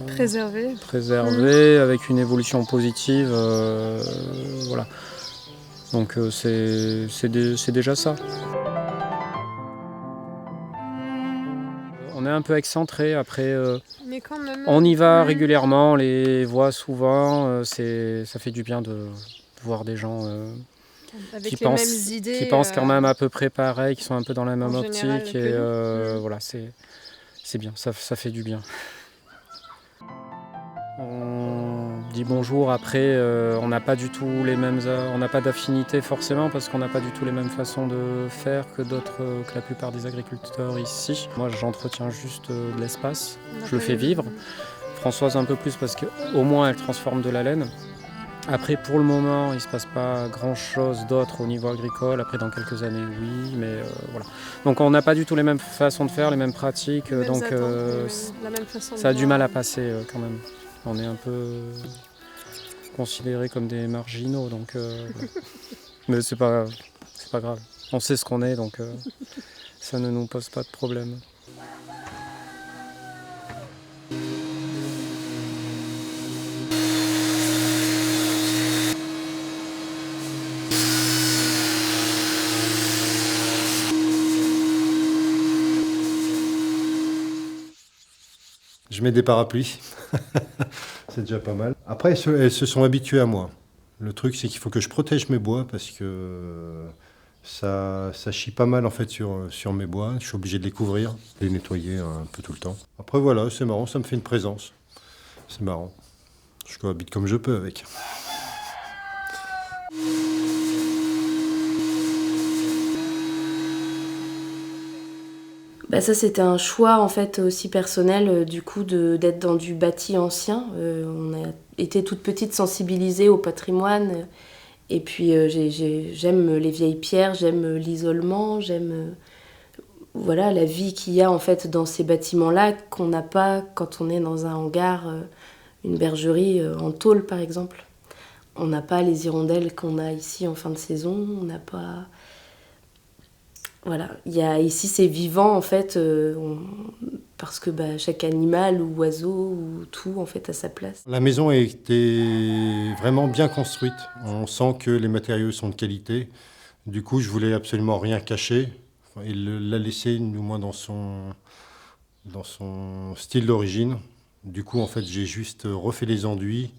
préservé. avec une évolution positive. Voilà. Donc c'est déjà ça. On est un peu excentré, après Mais quand même, on y va régulièrement, on les voit souvent, ça fait du bien de voir des gens avec qui les mêmes pensent, idées, qui pensent quand même à peu près pareil, qui sont un peu dans la même en optique, général que et nous. voilà, c'est bien, ça fait du bien. On dit bonjour, après on n'a pas du tout les mêmes, on n'a pas d'affinité forcément parce qu'on n'a pas du tout les mêmes façons de faire que la plupart des agriculteurs ici. Moi j'entretiens juste de l'espace, je le fais vivre. Françoise un peu plus parce qu'au moins elle transforme de la laine. Après pour le moment il ne se passe pas grand chose d'autre au niveau agricole, après dans quelques années oui, mais voilà. Donc on n'a pas du tout les mêmes façons de faire, les mêmes pratiques, donc la même façon ça a de du voir. mal à passer quand même. On est un peu considérés comme des marginaux, donc voilà. Mais c'est pas grave. On sait ce qu'on est, donc ça ne nous pose pas de problème. Je mets des parapluies, c'est déjà pas mal. Après, elles se sont habituées à moi. Le truc, c'est qu'il faut que je protège mes bois parce que ça chie pas mal en fait sur mes bois. Je suis obligé de les couvrir, de les nettoyer un peu tout le temps. Après voilà, c'est marrant, ça me fait une présence. C'est marrant. Je cohabite comme je peux avec. Ça c'était un choix en fait aussi personnel du coup d'être dans du bâti ancien. On a été toute petite sensibilisée au patrimoine et puis j'aime les vieilles pierres, j'aime l'isolement, j'aime voilà, la vie qu'il y a en fait dans ces bâtiments-là qu'on n'a pas quand on est dans un hangar, une bergerie en tôle par exemple. On n'a pas les hirondelles qu'on a ici en fin de saison, on n'a pas... Voilà, ici c'est vivant en fait, parce que chaque animal ou oiseau ou tout en fait a sa place. La maison a été vraiment bien construite. On sent que les matériaux sont de qualité. Du coup, je voulais absolument rien cacher et la laisser du moins dans son style d'origine. Du coup, en fait, j'ai juste refait les enduits,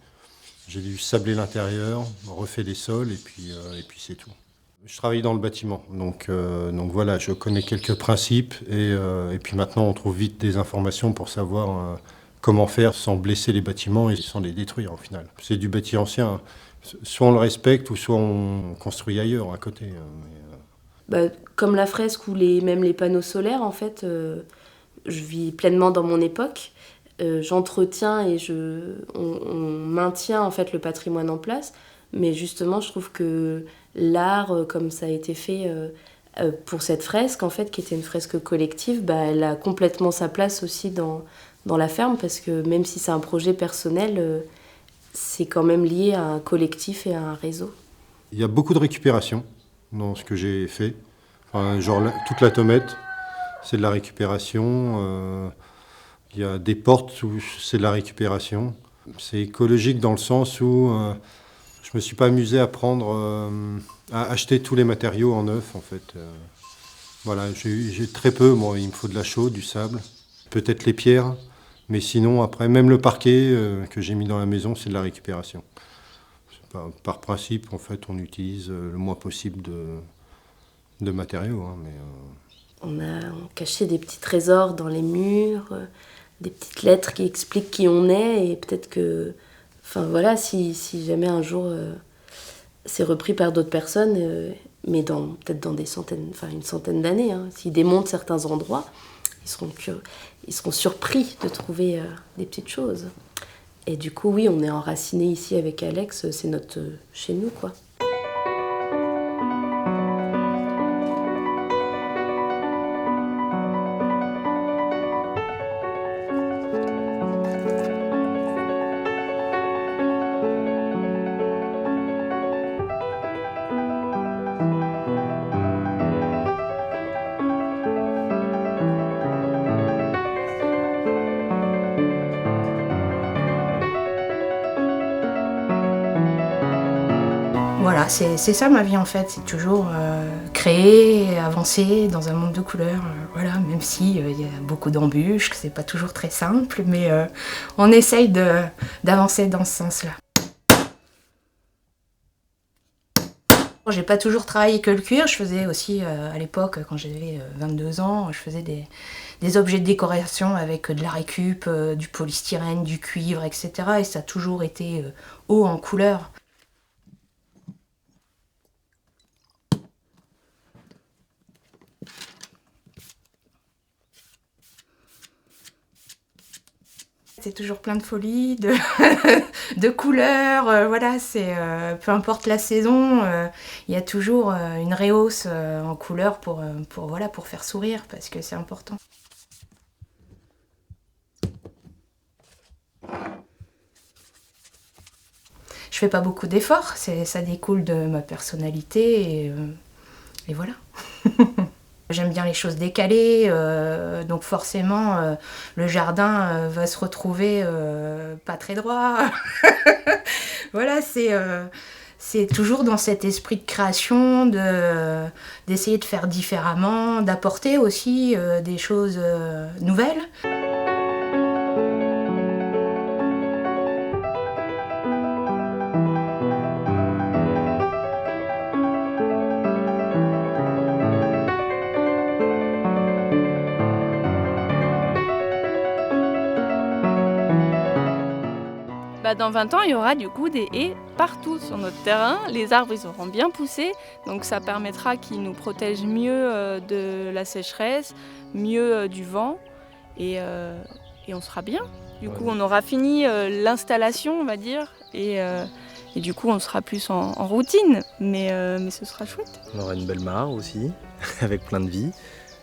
j'ai dû sabler l'intérieur, refait les sols et puis c'est tout. Je travaille dans le bâtiment, donc voilà, je connais quelques principes et puis maintenant on trouve vite des informations pour savoir comment faire sans blesser les bâtiments et sans les détruire au final. C'est du bâti ancien, soit on le respecte ou soit on construit ailleurs à côté. Comme la fresque ou même les panneaux solaires, en fait, je vis pleinement dans mon époque. J'entretiens et on maintient en fait le patrimoine en place. Mais justement, je trouve que l'art, comme ça a été fait pour cette fresque, en fait, qui était une fresque collective, elle a complètement sa place aussi dans la ferme, parce que même si c'est un projet personnel, c'est quand même lié à un collectif et à un réseau. Il y a beaucoup de récupération dans ce que j'ai fait. Enfin, genre toute la tomate, c'est de la récupération. Il y a des portes où c'est de la récupération. C'est écologique dans le sens où je me suis pas amusé à acheter tous les matériaux en neuf en fait. Voilà, j'ai très peu. Moi, il me faut de la chaux, du sable, peut-être les pierres, mais sinon après même le parquet que j'ai mis dans la maison, c'est de la récupération. Par principe, en fait, on utilise le moins possible de matériaux. On a caché des petits trésors dans les murs, des petites lettres qui expliquent qui on est, et peut-être que, enfin voilà, si jamais un jour c'est repris par d'autres personnes, mais peut-être dans des centaines, enfin une centaine d'années, hein, s'ils démontent certains endroits, ils seront surpris de trouver des petites choses. Et du coup, oui, on est enraciné ici avec Alex, c'est notre chez nous, quoi. Voilà, c'est ça ma vie en fait, c'est toujours créer, avancer dans un monde de couleurs, voilà, même si il y a beaucoup d'embûches, que c'est pas toujours très simple, mais on essaye d'avancer dans ce sens-là. J'ai pas toujours travaillé que le cuir, je faisais aussi à l'époque, quand j'avais 22 ans, je faisais des objets de décoration avec de la récup, du polystyrène, du cuivre, etc. Et ça a toujours été haut en couleurs. C'est toujours plein de folie, de couleurs, voilà, peu importe la saison, il y a toujours une rehausse en couleurs pour faire sourire, parce que c'est important. Je fais pas beaucoup d'efforts, ça découle de ma personnalité, et voilà. J'aime bien les choses décalées, donc forcément le jardin va se retrouver pas très droit. Voilà, c'est toujours dans cet esprit de création, d'essayer de faire différemment, d'apporter aussi des choses nouvelles. Dans 20 ans, il y aura du coup des haies partout sur notre terrain. Les arbres, ils auront bien poussé, donc ça permettra qu'ils nous protègent mieux de la sécheresse, mieux du vent, et on sera bien. Du coup, on aura fini l'installation, on va dire, et du coup, on sera plus en routine, mais ce sera chouette. On aura une belle mare aussi, avec plein de vie.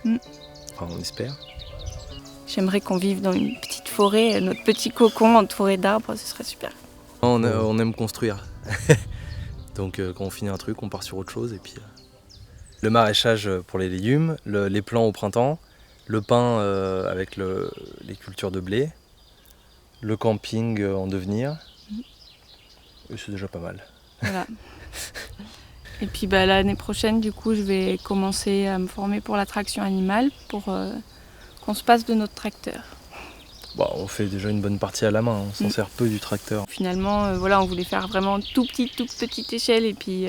Enfin, on espère. J'aimerais qu'on vive dans une petite forêt, notre petit cocon entouré d'arbres, ce serait super. On aime construire. Donc quand on finit un truc, on part sur autre chose. Et puis, le maraîchage pour les légumes, les plants au printemps, le pain avec les cultures de blé, le camping en devenir. Et c'est déjà pas mal. Voilà. Et puis l'année prochaine, du coup, je vais commencer à me former pour la traction animale, pour qu'on se passe de notre tracteur. On fait déjà une bonne partie à la main, on s'en sert peu du tracteur. Finalement, on voulait faire vraiment toute petite échelle, et puis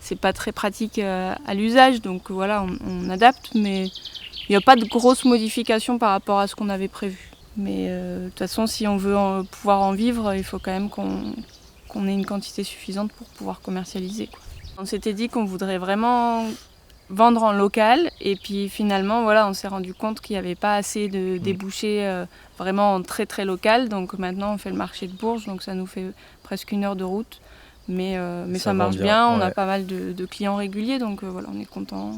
c'est pas très pratique à l'usage, donc voilà, on adapte, mais il n'y a pas de grosses modifications par rapport à ce qu'on avait prévu. Mais de toute façon, si on veut pouvoir en vivre, il faut quand même qu'on ait une quantité suffisante pour pouvoir commercialiser, quoi. On s'était dit qu'on voudrait vraiment vendre en local, et puis finalement on s'est rendu compte qu'il n'y avait pas assez de débouchés vraiment très très local, donc maintenant on fait le marché de Bourges, donc ça nous fait presque 1 heure de route, mais ça marche bien, on a pas mal de clients réguliers, donc on est content.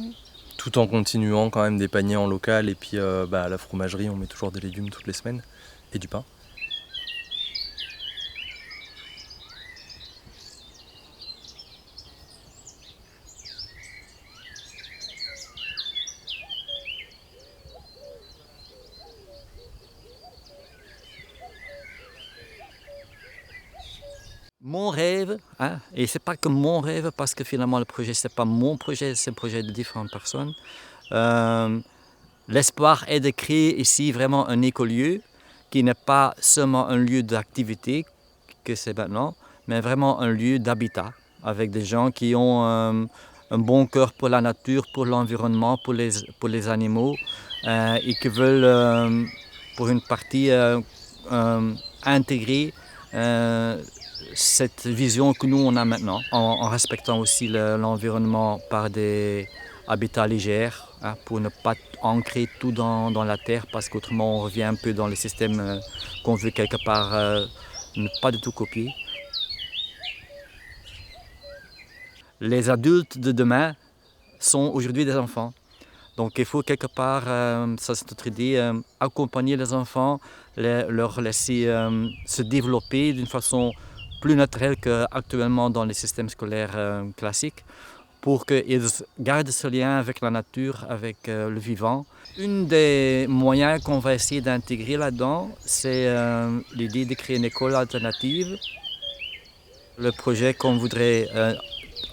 Tout en continuant quand même des paniers en local, et puis à la fromagerie on met toujours des légumes toutes les semaines et du pain. Mon rêve, hein, et c'est pas que mon rêve, parce que finalement le projet c'est pas mon projet, c'est le projet de différentes personnes. L'espoir est de créer ici vraiment un écolieu qui n'est pas seulement un lieu d'activité que c'est maintenant, mais vraiment un lieu d'habitat avec des gens qui ont un bon cœur pour la nature, pour l'environnement, pour les animaux, et qui veulent pour une partie intégrer cette vision que nous on a maintenant, en respectant aussi l'environnement par des habitats légers, hein, pour ne pas ancrer tout dans la terre, parce qu'autrement on revient un peu dans les systèmes qu'on veut quelque part ne pas du tout copier. Les adultes de demain sont aujourd'hui des enfants. Donc il faut quelque part, ça c'est notre idée, accompagner les enfants, leur laisser se développer d'une façon plus naturelle qu'actuellement dans les systèmes scolaires classiques, pour qu'ils gardent ce lien avec la nature, avec le vivant. Un des moyens qu'on va essayer d'intégrer là-dedans, c'est l'idée de créer une école alternative. Le projet qu'on voudrait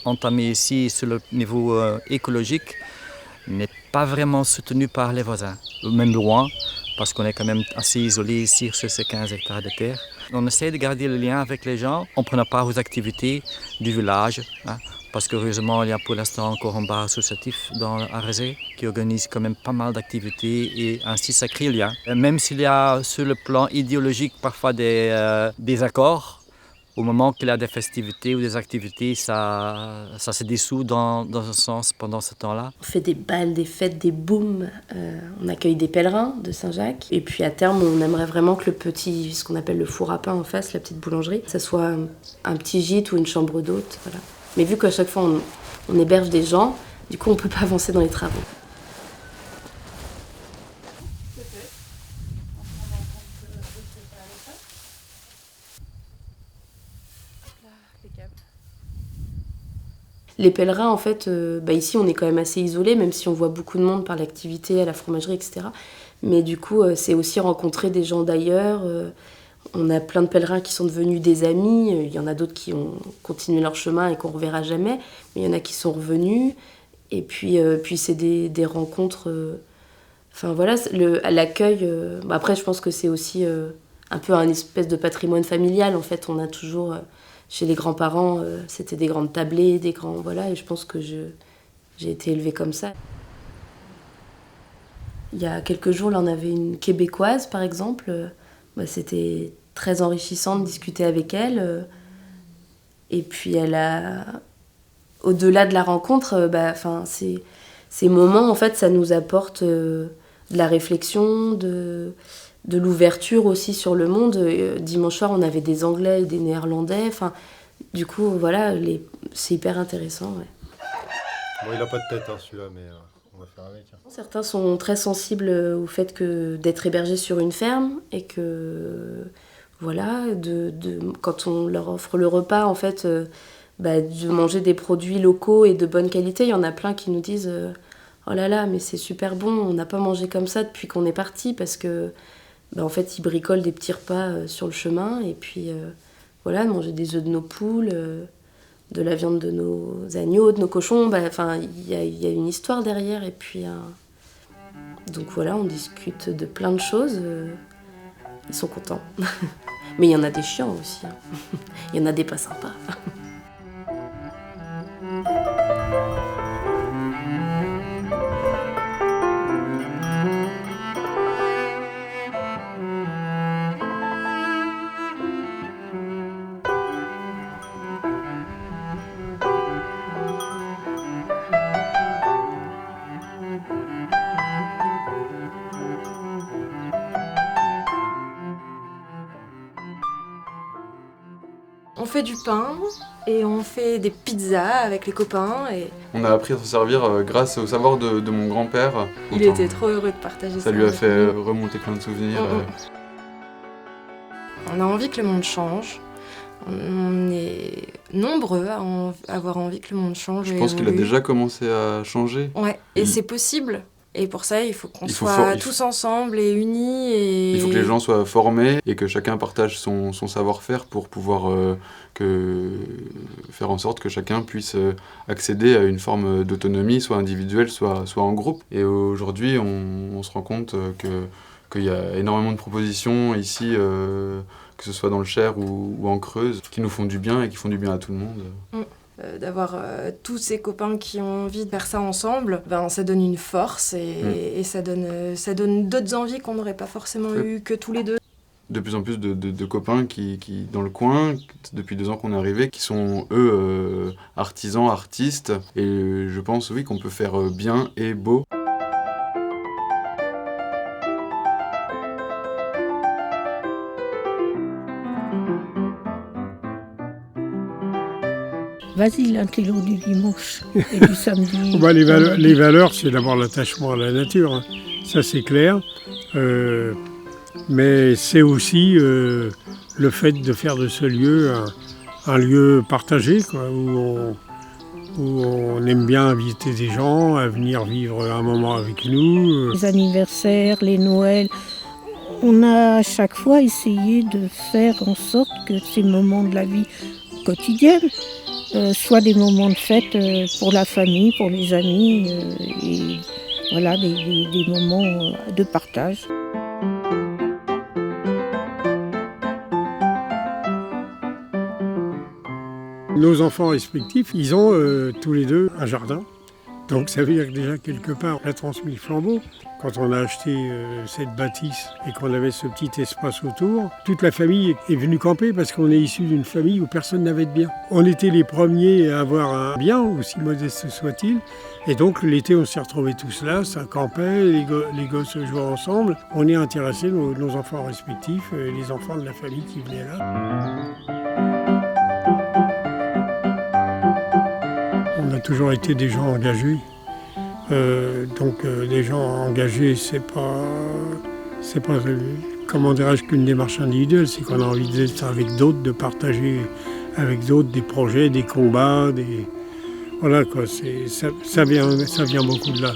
entamer ici sur le niveau écologique n'est pas vraiment soutenu par les voisins, même loin, parce qu'on est quand même assez isolé ici sur ces 15 hectares de terre. On essaie de garder le lien avec les gens en prenant part aux activités du village, hein, parce qu'heureusement il y a pour l'instant encore un bar associatif à Rezé qui organise quand même pas mal d'activités et ainsi ça crée le lien. Même s'il y a sur le plan idéologique parfois des désaccords, au moment qu'il y a des festivités ou des activités, ça se dissout dans un sens pendant ce temps-là. On fait des balles, des fêtes, des booms. On accueille des pèlerins de Saint-Jacques. Et puis à terme, on aimerait vraiment que ce qu'on appelle le four à pain en face, la petite boulangerie, ça soit un petit gîte ou une chambre d'hôte. Voilà. Mais vu qu'à chaque fois, on héberge des gens, du coup, on ne peut pas avancer dans les travaux. Les pèlerins, en fait, ici on est quand même assez isolé, même si on voit beaucoup de monde par l'activité à la fromagerie, etc. Mais du coup, c'est aussi rencontrer des gens d'ailleurs. On a plein de pèlerins qui sont devenus des amis. Il y en a d'autres qui ont continué leur chemin et qu'on ne reverra jamais. Mais il y en a qui sont revenus. Et puis c'est des rencontres... Enfin voilà, l'accueil... après, je pense que c'est aussi un peu un espèce de patrimoine familial. En fait, on a toujours... Chez les grands-parents, c'était des grandes tablées, des grands... Voilà, et je pense que j'ai été élevée comme ça. Il y a quelques jours, là, on avait une Québécoise, par exemple. C'était très enrichissant de discuter avec elle. Et puis, au-delà de la rencontre, ces moments, en fait, ça nous apporte de la réflexion, de l'ouverture aussi sur le monde. Dimanche soir, on avait des Anglais et des Néerlandais. Enfin, du coup, voilà, c'est hyper intéressant. Ouais. Bon, il n'a pas de tête, hein, celui-là, mais on va faire avec. Hein. Certains sont très sensibles au fait d'être hébergés sur une ferme et que, voilà, quand on leur offre le repas, en fait, de manger des produits locaux et de bonne qualité. Il y en a plein qui nous disent « Oh là là, mais c'est super bon, on n'a pas mangé comme ça depuis qu'on est parti » parce que en fait, ils bricolent des petits repas sur le chemin et puis voilà, manger des œufs de nos poules, de la viande de nos agneaux, de nos cochons. Il y a une histoire derrière et puis donc voilà, on discute de plein de choses. Ils sont contents. Mais il y en a des chiants aussi. Hein. Il y en a des pas sympas. On fait du pain et on fait des pizzas avec les copains. Et... On a appris à s'en servir grâce au savoir de mon grand-père. Il était trop heureux de partager ça. Ça lui a fait remonter plein de souvenirs. On a envie que le monde change. On est nombreux à avoir envie que le monde change. Je pense qu'il a déjà commencé à changer. Ouais, et c'est possible. Et pour ça, il faut qu'on soit tous ensemble et unis. Il faut que les gens soient formés et que chacun partage son savoir-faire pour pouvoir faire en sorte que chacun puisse accéder à une forme d'autonomie, soit individuelle, soit en groupe. Et aujourd'hui, on se rend compte qu'il y a énormément de propositions ici, que ce soit dans le Cher ou en Creuse, qui nous font du bien et qui font du bien à tout le monde. d'avoir tous ces copains qui ont envie de faire ça ensemble, ça donne une force et ça donne d'autres envies qu'on n'aurait pas forcément eu que tous les deux. De plus en plus de copains qui dans le coin, depuis 2 ans qu'on est arrivé, qui sont eux artisans, artistes, et je pense oui qu'on peut faire bien et beau. Vas-y, l'intello du dimanche et du samedi. Les valeurs, c'est d'abord l'attachement à la nature, hein. Ça c'est clair. Mais c'est aussi le fait de faire de ce lieu un lieu partagé, quoi, où on aime bien inviter des gens à venir vivre un moment avec nous. Les anniversaires, les Noëls, on a à chaque fois essayé de faire en sorte que ces moments de la vie quotidienne soient des moments de fête pour la famille, pour les amis, et voilà, des moments de partage. Nos enfants respectifs, ils ont tous les deux un jardin. Donc ça veut dire que déjà quelque part, on a transmis le flambeau. Quand on a acheté cette bâtisse et qu'on avait ce petit espace autour, toute la famille est venue camper parce qu'on est issu d'une famille où personne n'avait de bien. On était les premiers à avoir un bien, aussi modeste soit-il. Et donc l'été, on s'est retrouvés tous là, ça campait, les gosses jouaient ensemble. On est intéressés, nos enfants respectifs, les enfants de la famille qui venaient là. On a toujours été des gens engagés. Des gens engagés, c'est pas comment dirais-je, qu'une démarche individuelle, c'est qu'on a envie d'être avec d'autres, de partager avec d'autres des projets, des combats, voilà quoi, ça vient beaucoup de là.